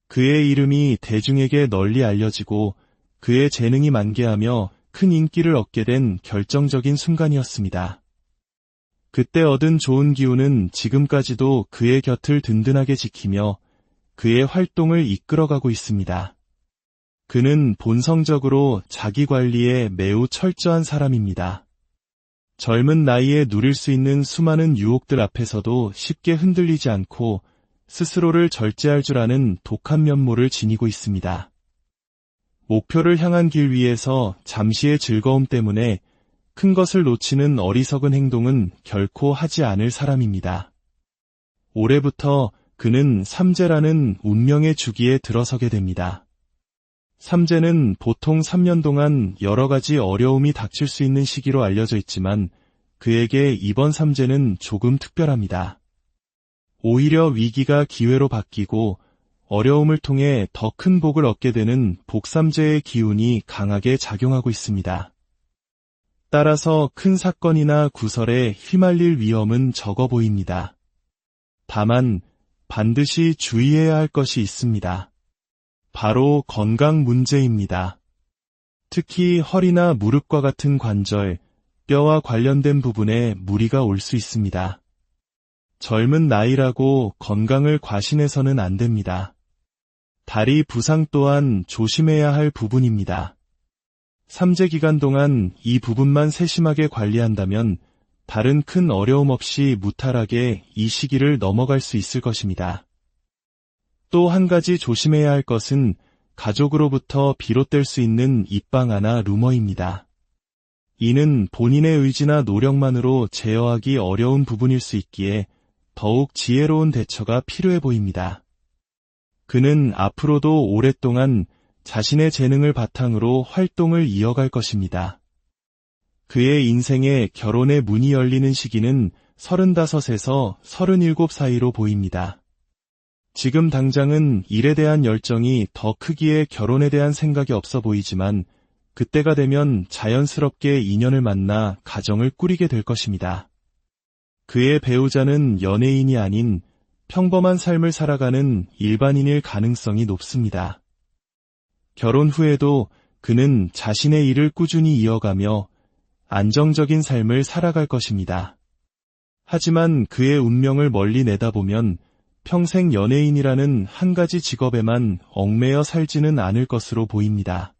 그의 이름이 대중에게 널리 알려지고 그의 재능이 만개하며 큰 인기를 얻게 된 결정적인 순간이었습니다. 그때 얻은 좋은 기운은 지금까지도 그의 곁을 든든하게 지키며 그의 활동을 이끌어가고 있습니다. 그는 본성적으로 자기 관리에 매우 철저한 사람입니다. 젊은 나이에 누릴 수 있는 수많은 유혹들 앞에서도 쉽게 흔들리지 않고 스스로를 절제할 줄 아는 독한 면모를 지니고 있습니다. 목표를 향한 길 위에서 잠시의 즐거움 때문에 큰 것을 놓치는 어리석은 행동은 결코 하지 않을 사람입니다. 올해부터 그는 삼재라는 운명의 주기에 들어서게 됩니다. 삼재는 보통 3년 동안 여러 가지 어려움이 닥칠 수 있는 시기로 알려져 있지만 그에게 이번 삼재는 조금 특별합니다. 오히려 위기가 기회로 바뀌고 어려움을 통해 더 큰 복을 얻게 되는 복삼재의 기운이 강하게 작용하고 있습니다. 따라서 큰 사건이나 구설에 휘말릴 위험은 적어 보입니다. 다만 반드시 주의해야 할 것이 있습니다. 바로 건강 문제입니다. 특히 허리나 무릎과 같은 관절, 뼈와 관련된 부분에 무리가 올 수 있습니다. 젊은 나이라고 건강을 과신해서는 안 됩니다. 다리 부상 또한 조심해야 할 부분입니다. 삼재 기간 동안 이 부분만 세심하게 관리한다면 다른 큰 어려움 없이 무탈하게 이 시기를 넘어갈 수 있을 것입니다. 또 한 가지 조심해야 할 것은 가족으로부터 비롯될 수 있는 입방아나 루머입니다. 이는 본인의 의지나 노력만으로 제어하기 어려운 부분일 수 있기에 더욱 지혜로운 대처가 필요해 보입니다. 그는 앞으로도 오랫동안 자신의 재능을 바탕으로 활동을 이어갈 것입니다. 그의 인생에 결혼의 문이 열리는 시기는 35에서 37 사이로 보입니다. 지금 당장은 일에 대한 열정이 더 크기에 결혼에 대한 생각이 없어 보이지만 그때가 되면 자연스럽게 인연을 만나 가정을 꾸리게 될 것입니다. 그의 배우자는 연예인이 아닌 평범한 삶을 살아가는 일반인일 가능성이 높습니다. 결혼 후에도 그는 자신의 일을 꾸준히 이어가며 안정적인 삶을 살아갈 것입니다. 하지만 그의 운명을 멀리 내다보면 평생 연예인이라는 한 가지 직업에만 얽매여 살지는 않을 것으로 보입니다.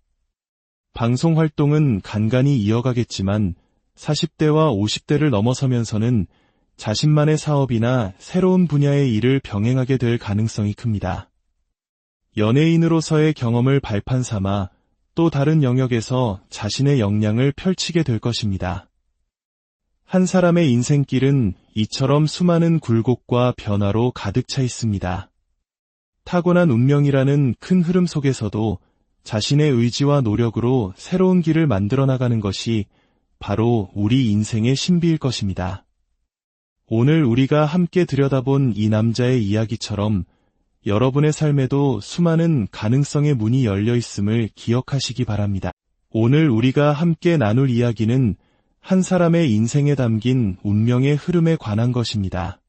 방송 활동은 간간히 이어가겠지만 40대와 50대를 넘어서면서는 자신만의 사업이나 새로운 분야의 일을 병행하게 될 가능성이 큽니다. 연예인으로서의 경험을 발판 삼아 또 다른 영역에서 자신의 역량을 펼치게 될 것입니다. 한 사람의 인생길은 이처럼 수많은 굴곡과 변화로 가득 차 있습니다. 타고난 운명이라는 큰 흐름 속에서도 자신의 의지와 노력으로 새로운 길을 만들어 나가는 것이 바로 우리 인생의 신비일 것입니다. 오늘 우리가 함께 들여다본 이 남자의 이야기처럼 여러분의 삶에도 수많은 가능성의 문이 열려 있음을 기억하시기 바랍니다. 오늘 우리가 함께 나눌 이야기는 한 사람의 인생에 담긴 운명의 흐름에 관한 것입니다.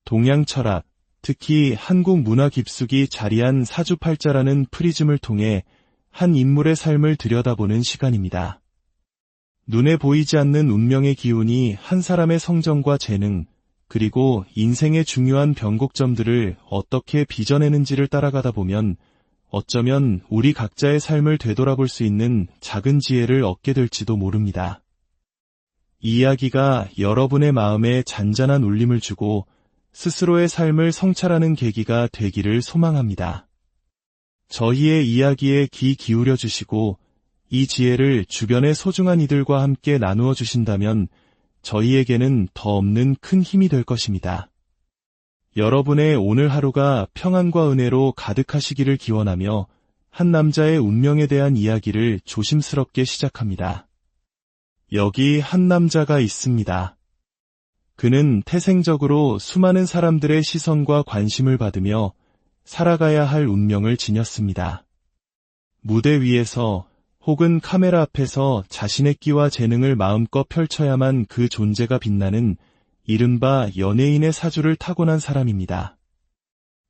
동양 철학, 특히 한국 문화 깊숙이 자리한 사주팔자라는 프리즘을 통해 한 인물의 삶을 들여다보는 시간입니다. 눈에 보이지 않는 운명의 기운이 한 사람의 성정과 재능, 그리고 인생의 중요한 변곡점들을 어떻게 빚어내는지를 따라가다 보면 어쩌면 우리 각자의 삶을 되돌아볼 수 있는 작은 지혜를 얻게 될지도 모릅니다. 이 이야기가 여러분의 마음에 잔잔한 울림을 주고 스스로의 삶을 성찰하는 계기가 되기를 소망합니다. 저희의 이야기에 귀 기울여 주시고 이 지혜를 주변의 소중한 이들과 함께 나누어 주신다면 저희에게는 더 없는 큰 힘이 될 것입니다. 여러분의 오늘 하루가 평안과 은혜로 가득하시기를 기원하며 한 남자의 운명에 대한 이야기를 조심스럽게 시작합니다. 여기 한 남자가 있습니다. 그는 태생적으로 수많은 사람들의 시선과 관심을 받으며 살아가야 할 운명을 지녔습니다. 무대 위에서 혹은 카메라 앞에서 자신의 끼와 재능을 마음껏 펼쳐야만 그 존재가 빛나는 이른바 연예인의 사주를 타고난 사람입니다.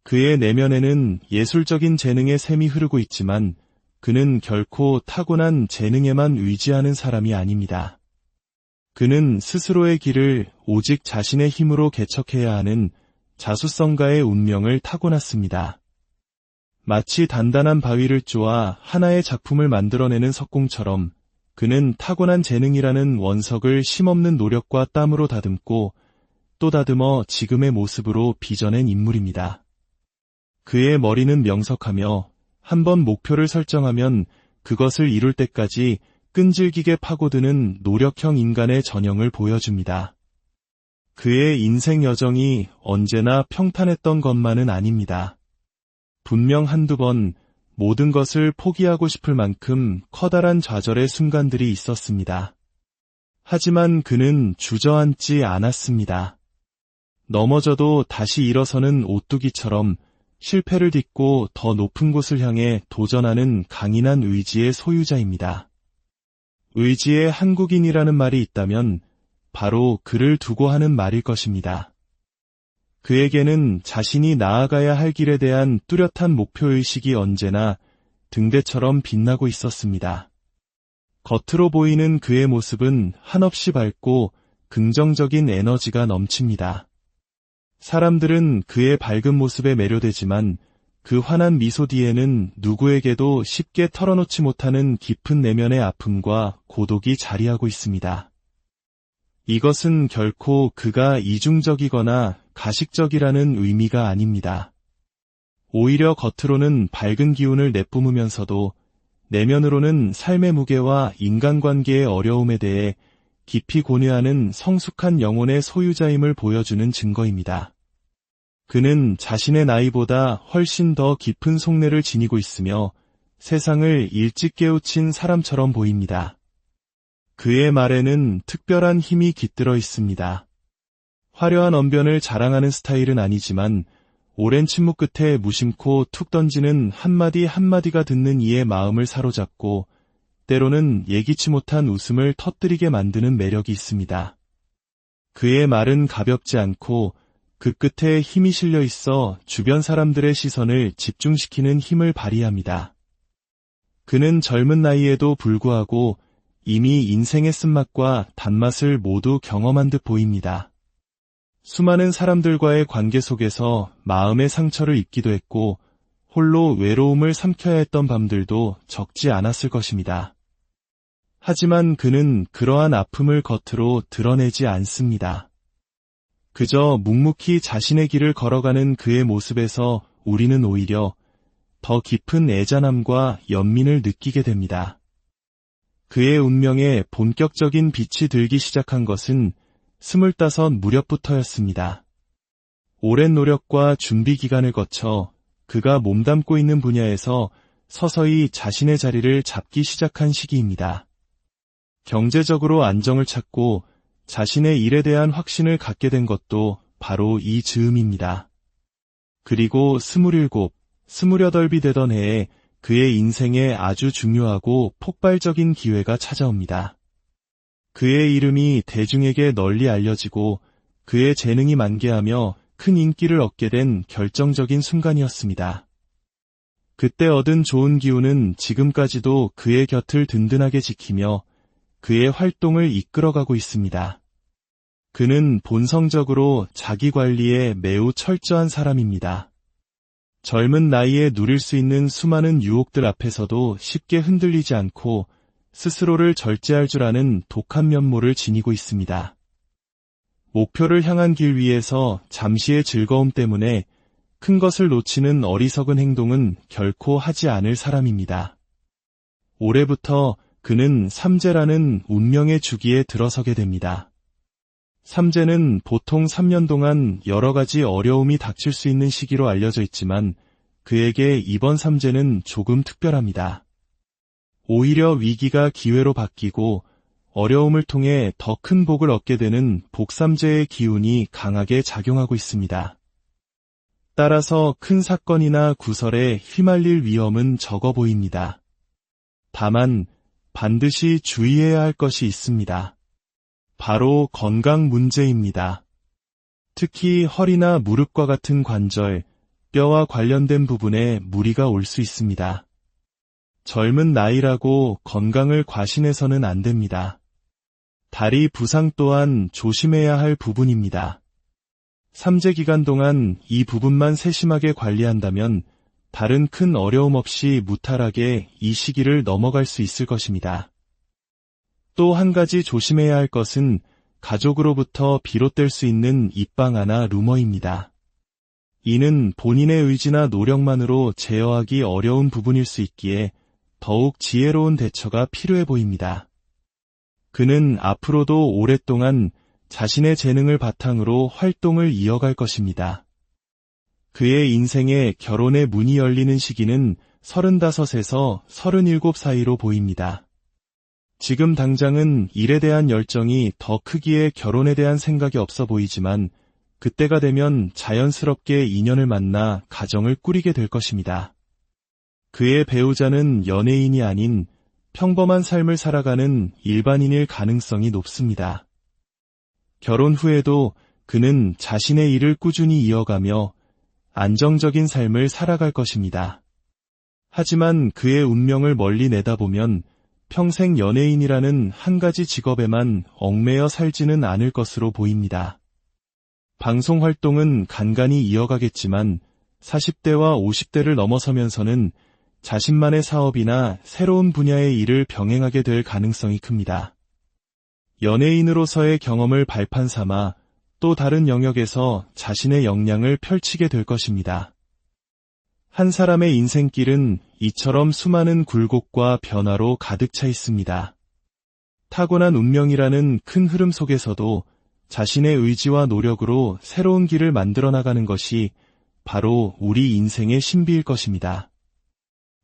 그의 내면에는 예술적인 재능의 샘이 흐르고 있지만 그는 결코 타고난 재능에만 의지하는 사람이 아닙니다. 그는 스스로의 길을 오직 자신의 힘으로 개척해야 하는 자수성가의 운명을 타고났습니다. 마치 단단한 바위를 쪼아 하나의 작품을 만들어내는 석공처럼 그는 타고난 재능이라는 원석을 쉼없는 노력과 땀으로 다듬고 또 다듬어 지금의 모습으로 빚어낸 인물입니다. 그의 머리는 명석하며 한번 목표를 설정하면 그것을 이룰 때까지 끈질기게 파고드는 노력형 인간의 전형을 보여줍니다. 그의 인생 여정이 언제나 평탄했던 것만은 아닙니다. 분명 한두 번 모든 것을 포기하고 싶을 만큼 커다란 좌절의 순간들이 있었습니다. 하지만 그는 주저앉지 않았습니다. 넘어져도 다시 일어서는 오뚜기처럼 실패를 딛고 더 높은 곳을 향해 도전하는 강인한 의지의 소유자입니다. 의지의 한국인이라는 말이 있다면 바로 그를 두고 하는 말일 것입니다. 그에게는 자신이 나아가야 할 길에 대한 뚜렷한 목표의식이 언제나 등대처럼 빛나고 있었습니다. 겉으로 보이는 그의 모습은 한없이 밝고 긍정적인 에너지가 넘칩니다. 사람들은 그의 밝은 모습에 매료되지만 그 환한 미소 뒤에는 누구에게도 쉽게 털어놓지 못하는 깊은 내면의 아픔과 고독이 자리하고 있습니다. 이것은 결코 그가 이중적이거나 가식적이라는 의미가 아닙니다. 오히려 겉으로는 밝은 기운을 내뿜으면서도 내면으로는 삶의 무게와 인간관계의 어려움에 대해 깊이 고뇌하는 성숙한 영혼의 소유자임을 보여주는 증거입니다. 그는 자신의 나이보다 훨씬 더 깊은 속내를 지니고 있으며 세상을 일찍 깨우친 사람처럼 보입니다. 그의 말에는 특별한 힘이 깃들어 있습니다. 화려한 언변을 자랑하는 스타일은 아니지만 오랜 침묵 끝에 무심코 툭 던지는 한마디 한마디가 듣는 이의 마음을 사로잡고 때로는 예기치 못한 웃음을 터뜨리게 만드는 매력이 있습니다. 그의 말은 가볍지 않고 그 끝에 힘이 실려 있어 주변 사람들의 시선을 집중시키는 힘을 발휘합니다. 그는 젊은 나이에도 불구하고 이미 인생의 쓴맛과 단맛을 모두 경험한 듯 보입니다. 수많은 사람들과의 관계 속에서 마음의 상처를 입기도 했고 홀로 외로움을 삼켜야 했던 밤들도 적지 않았을 것입니다. 하지만 그는 그러한 아픔을 겉으로 드러내지 않습니다. 그저 묵묵히 자신의 길을 걸어가는 그의 모습에서 우리는 오히려 더 깊은 애잔함과 연민을 느끼게 됩니다. 그의 운명에 본격적인 빛이 들기 시작한 것은 25 무렵부터였습니다. 오랜 노력과 준비 기간을 거쳐 그가 몸담고 있는 분야에서 서서히 자신의 자리를 잡기 시작한 시기입니다. 경제적으로 안정을 찾고 자신의 일에 대한 확신을 갖게 된 것도 바로 이 즈음입니다. 그리고 27, 28이 되던 해에 그의 인생에 아주 중요하고 폭발적인 기회가 찾아옵니다. 그의 이름이 대중에게 널리 알려지고 그의 재능이 만개하며 큰 인기를 얻게 된 결정적인 순간이었습니다. 그때 얻은 좋은 기운은 지금까지도 그의 곁을 든든하게 지키며 그의 활동을 이끌어가고 있습니다. 그는 본성적으로 자기 관리에 매우 철저한 사람입니다. 젊은 나이에 누릴 수 있는 수많은 유혹들 앞에서도 쉽게 흔들리지 않고 스스로를 절제할 줄 아는 독한 면모를 지니고 있습니다. 목표를 향한 길 위에서 잠시의 즐거움 때문에 큰 것을 놓치는 어리석은 행동은 결코 하지 않을 사람입니다. 올해부터 그는 삼재라는 운명의 주기에 들어서게 됩니다. 삼재는 보통 3년 동안 여러 가지 어려움이 닥칠 수 있는 시기로 알려져 있지만 그에게 이번 삼재는 조금 특별합니다. 오히려 위기가 기회로 바뀌고 어려움을 통해 더 큰 복을 얻게 되는 복삼재의 기운이 강하게 작용하고 있습니다. 따라서 큰 사건이나 구설에 휘말릴 위험은 적어 보입니다. 다만 반드시 주의해야 할 것이 있습니다. 바로 건강 문제입니다. 특히 허리나 무릎과 같은 관절, 뼈와 관련된 부분에 무리가 올 수 있습니다. 젊은 나이라고 건강을 과신해서는 안 됩니다. 다리 부상 또한 조심해야 할 부분입니다. 삼재 기간 동안 이 부분만 세심하게 관리한다면 다른 큰 어려움 없이 무탈하게 이 시기를 넘어갈 수 있을 것입니다. 또 한 가지 조심해야 할 것은 가족으로부터 비롯될 수 있는 입방아나 루머입니다. 이는 본인의 의지나 노력만으로 제어하기 어려운 부분일 수 있기에 더욱 지혜로운 대처가 필요해 보입니다. 그는 앞으로도 오랫동안 자신의 재능을 바탕으로 활동을 이어갈 것입니다. 그의 인생에 결혼의 문이 열리는 시기는 35에서 37 사이로 보입니다. 지금 당장은 일에 대한 열정이 더 크기에 결혼에 대한 생각이 없어 보이지만 그때가 되면 자연스럽게 인연을 만나 가정을 꾸리게 될 것입니다. 그의 배우자는 연예인이 아닌 평범한 삶을 살아가는 일반인일 가능성이 높습니다. 결혼 후에도 그는 자신의 일을 꾸준히 이어가며 안정적인 삶을 살아갈 것입니다. 하지만 그의 운명을 멀리 내다보면 평생 연예인이라는 한 가지 직업에만 얽매여 살지는 않을 것으로 보입니다. 방송 활동은 간간히 이어가겠지만 40대와 50대를 넘어서면서는 자신만의 사업이나 새로운 분야의 일을 병행하게 될 가능성이 큽니다. 연예인으로서의 경험을 발판 삼아 또 다른 영역에서 자신의 역량을 펼치게 될 것입니다. 한 사람의 인생길은 이처럼 수많은 굴곡과 변화로 가득 차 있습니다. 타고난 운명이라는 큰 흐름 속에서도 자신의 의지와 노력으로 새로운 길을 만들어 나가는 것이 바로 우리 인생의 신비일 것입니다.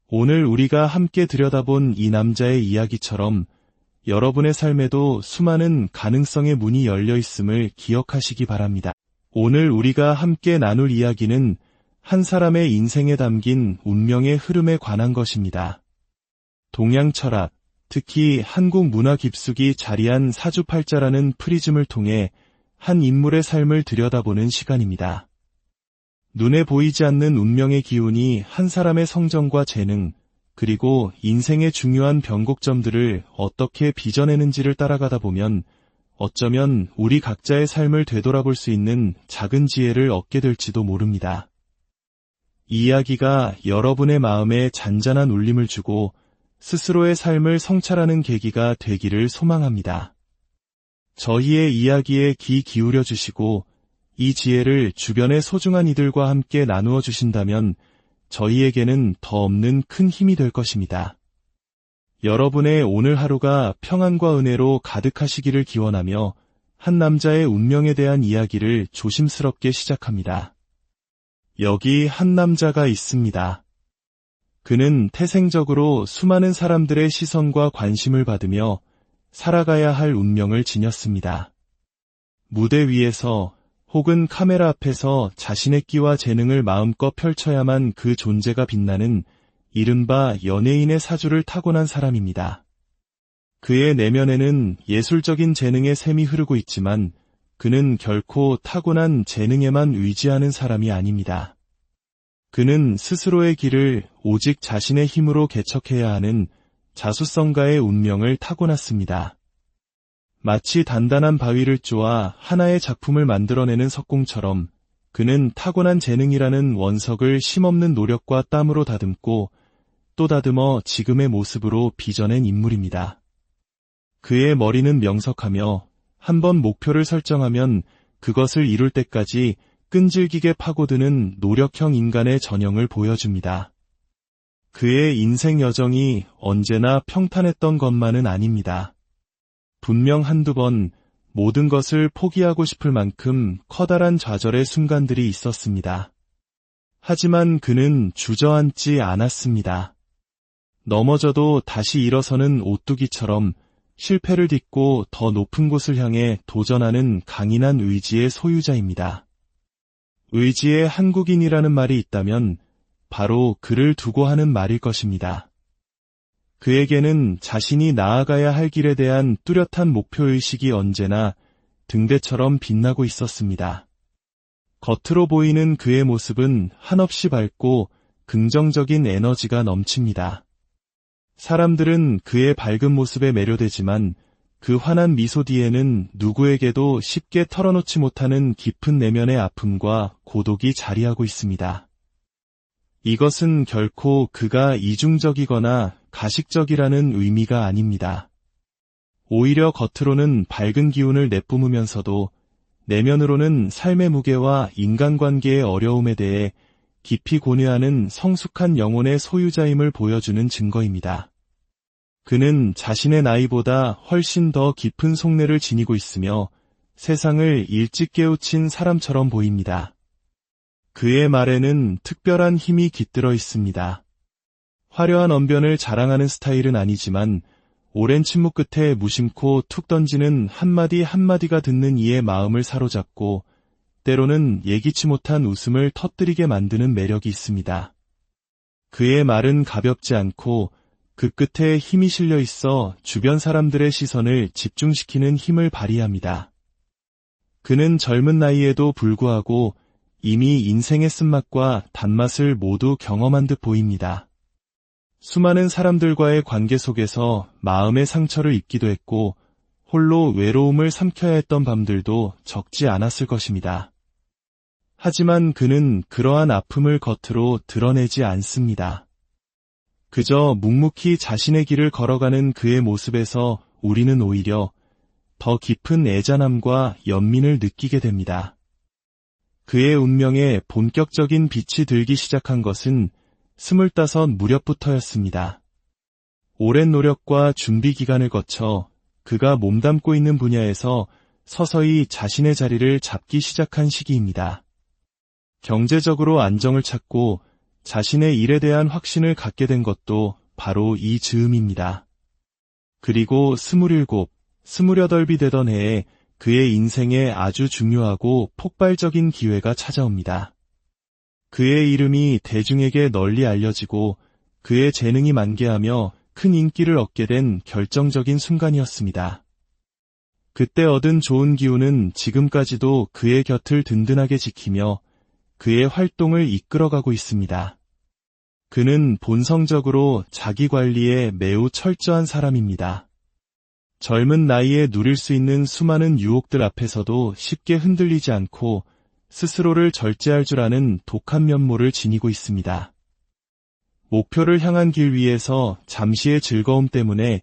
오늘 우리가 함께 들여다본 이 남자의 이야기처럼 여러분의 삶에도 수많은 가능성의 문이 열려 있음을 기억하시기 바랍니다. 오늘 우리가 함께 나눌 이야기는 한 사람의 인생에 담긴 운명의 흐름에 관한 것입니다. 동양 철학, 특히 한국 문화 깊숙이 자리한 사주팔자라는 프리즘을 통해 한 인물의 삶을 들여다보는 시간입니다. 눈에 보이지 않는 운명의 기운이 한 사람의 성정과 재능, 그리고 인생의 중요한 변곡점들을 어떻게 빚어내는지를 따라가다 보면 어쩌면 우리 각자의 삶을 되돌아볼 수 있는 작은 지혜를 얻게 될지도 모릅니다. 이 이야기가 여러분의 마음에 잔잔한 울림을 주고 스스로의 삶을 성찰하는 계기가 되기를 소망합니다. 저희의 이야기에 귀 기울여 주시고 이 지혜를 주변의 소중한 이들과 함께 나누어 주신다면 저희에게는 더 없는 큰 힘이 될 것입니다. 여러분의 오늘 하루가 평안과 은혜로 가득하시기를 기원하며 한 남자의 운명에 대한 이야기를 조심스럽게 시작합니다. 여기 한 남자가 있습니다. 그는 태생적으로 수많은 사람들의 시선과 관심을 받으며 살아가야 할 운명을 지녔습니다. 무대 위에서 혹은 카메라 앞에서 자신의 끼와 재능을 마음껏 펼쳐야만 그 존재가 빛나는 이른바 연예인의 사주를 타고난 사람입니다. 그의 내면에는 예술적인 재능의 샘이 흐르고 있지만 그는 결코 타고난 재능에만 의지하는 사람이 아닙니다. 그는 스스로의 길을 오직 자신의 힘으로 개척해야 하는 자수성가의 운명을 타고났습니다. 마치 단단한 바위를 쪼아 하나의 작품을 만들어내는 석공처럼 그는 타고난 재능이라는 원석을 쉼없는 노력과 땀으로 다듬고 또 다듬어 지금의 모습으로 빚어낸 인물입니다. 그의 머리는 명석하며 한번 목표를 설정하면 그것을 이룰 때까지 끈질기게 파고드는 노력형 인간의 전형을 보여줍니다. 그의 인생 여정이 언제나 평탄했던 것만은 아닙니다. 분명 한두 번 모든 것을 포기하고 싶을 만큼 커다란 좌절의 순간들이 있었습니다. 하지만 그는 주저앉지 않았습니다. 넘어져도 다시 일어서는 오뚜기처럼 실패를 딛고 더 높은 곳을 향해 도전하는 강인한 의지의 소유자입니다. 의지의 한국인이라는 말이 있다면 바로 그를 두고 하는 말일 것입니다. 그에게는 자신이 나아가야 할 길에 대한 뚜렷한 목표의식이 언제나 등대처럼 빛나고 있었습니다. 겉으로 보이는 그의 모습은 한없이 밝고 긍정적인 에너지가 넘칩니다. 사람들은 그의 밝은 모습에 매료되지만 그 환한 미소 뒤에는 누구에게도 쉽게 털어놓지 못하는 깊은 내면의 아픔과 고독이 자리하고 있습니다. 이것은 결코 그가 이중적이거나 가식적이라는 의미가 아닙니다. 오히려 겉으로는 밝은 기운을 내뿜으면서도 내면으로는 삶의 무게와 인간관계의 어려움에 대해 깊이 고뇌하는 성숙한 영혼의 소유자임을 보여주는 증거입니다. 그는 자신의 나이보다 훨씬 더 깊은 속내를 지니고 있으며 세상을 일찍 깨우친 사람처럼 보입니다. 그의 말에는 특별한 힘이 깃들어 있습니다. 화려한 언변을 자랑하는 스타일은 아니지만 오랜 침묵 끝에 무심코 툭 던지는 한마디 한마디가 듣는 이의 마음을 사로잡고 때로는 예기치 못한 웃음을 터뜨리게 만드는 매력이 있습니다. 그의 말은 가볍지 않고 그 끝에 힘이 실려 있어 주변 사람들의 시선을 집중시키는 힘을 발휘합니다. 그는 젊은 나이에도 불구하고 이미 인생의 쓴맛과 단맛을 모두 경험한 듯 보입니다. 수많은 사람들과의 관계 속에서 마음의 상처를 입기도 했고 홀로 외로움을 삼켜야 했던 밤들도 적지 않았을 것입니다. 하지만 그는 그러한 아픔을 겉으로 드러내지 않습니다. 그저 묵묵히 자신의 길을 걸어가는 그의 모습에서 우리는 오히려 더 깊은 애잔함과 연민을 느끼게 됩니다. 그의 운명에 본격적인 빛이 들기 시작한 것은 25 무렵부터였습니다. 오랜 노력과 준비 기간을 거쳐 그가 몸담고 있는 분야에서 서서히 자신의 자리를 잡기 시작한 시기입니다. 경제적으로 안정을 찾고 자신의 일에 대한 확신을 갖게 된 것도 바로 이 즈음입니다. 그리고 27, 28이 되던 해에 그의 인생에 아주 중요하고 폭발적인 기회가 찾아옵니다. 그의 이름이 대중에게 널리 알려지고 그의 재능이 만개하며 큰 인기를 얻게 된 결정적인 순간이었습니다. 그때 얻은 좋은 기운은 지금까지도 그의 곁을 든든하게 지키며 그의 활동을 이끌어가고 있습니다. 그는 본성적으로 자기 관리에 매우 철저한 사람입니다. 젊은 나이에 누릴 수 있는 수많은 유혹들 앞에서도 쉽게 흔들리지 않고 스스로를 절제할 줄 아는 독한 면모를 지니고 있습니다. 목표를 향한 길 위에서 잠시의 즐거움 때문에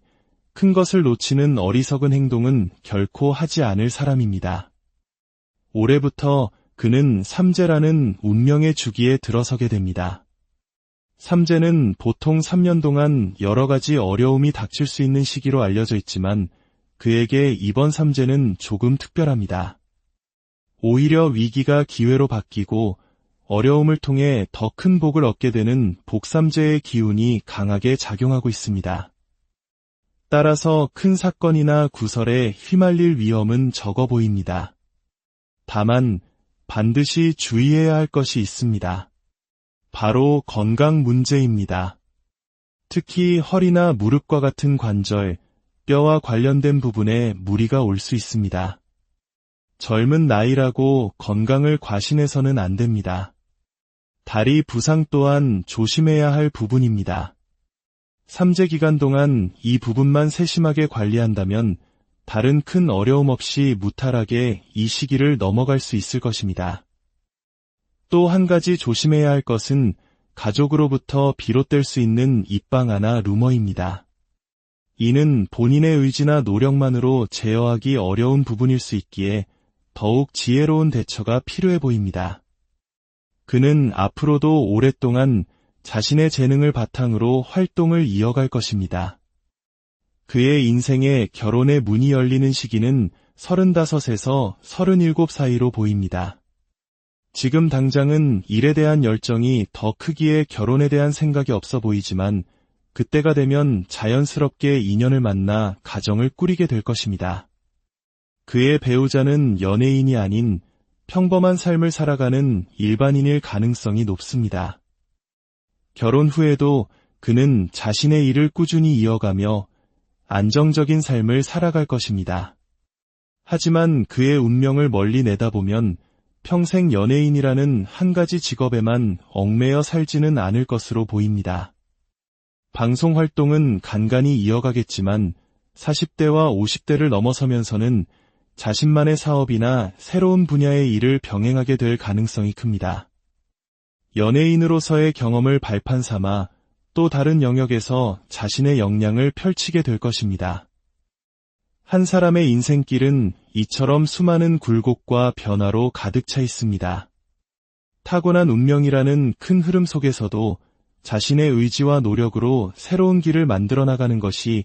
큰 것을 놓치는 어리석은 행동은 결코 하지 않을 사람입니다. 올해부터 그는 삼재라는 운명의 주기에 들어서게 됩니다. 삼재는 보통 3년 동안 여러 가지 어려움이 닥칠 수 있는 시기로 알려져 있지만 그에게 이번 삼재는 조금 특별합니다. 오히려 위기가 기회로 바뀌고 어려움을 통해 더 큰 복을 얻게 되는 복삼재의 기운이 강하게 작용하고 있습니다. 따라서 큰 사건이나 구설에 휘말릴 위험은 적어 보입니다. 다만 반드시 주의해야 할 것이 있습니다. 바로 건강 문제입니다. 특히 허리나 무릎과 같은 관절, 뼈와 관련된 부분에 무리가 올 수 있습니다. 젊은 나이라고 건강을 과신해서는 안 됩니다. 다리 부상 또한 조심해야 할 부분입니다. 삼재 기간 동안 이 부분만 세심하게 관리한다면 다른 큰 어려움 없이 무탈하게 이 시기를 넘어갈 수 있을 것입니다. 또 한 가지 조심해야 할 것은 가족으로부터 비롯될 수 있는 입방아나 루머입니다. 이는 본인의 의지나 노력만으로 제어하기 어려운 부분일 수 있기에 더욱 지혜로운 대처가 필요해 보입니다. 그는 앞으로도 오랫동안 자신의 재능을 바탕으로 활동을 이어갈 것입니다. 그의 인생에 결혼의 문이 열리는 시기는 35에서 37 사이로 보입니다. 지금 당장은 일에 대한 열정이 더 크기에 결혼에 대한 생각이 없어 보이지만 그때가 되면 자연스럽게 인연을 만나 가정을 꾸리게 될 것입니다. 그의 배우자는 연예인이 아닌 평범한 삶을 살아가는 일반인일 가능성이 높습니다. 결혼 후에도 그는 자신의 일을 꾸준히 이어가며 안정적인 삶을 살아갈 것입니다. 하지만 그의 운명을 멀리 내다보면 평생 연예인이라는 한 가지 직업에만 얽매여 살지는 않을 것으로 보입니다. 방송 활동은 간간히 이어가겠지만 40대와 50대를 넘어서면서는 자신만의 사업이나 새로운 분야의 일을 병행하게 될 가능성이 큽니다. 연예인으로서의 경험을 발판 삼아 또 다른 영역에서 자신의 역량을 펼치게 될 것입니다. 한 사람의 인생길은 이처럼 수많은 굴곡과 변화로 가득 차 있습니다. 타고난 운명이라는 큰 흐름 속에서도 자신의 의지와 노력으로 새로운 길을 만들어 나가는 것이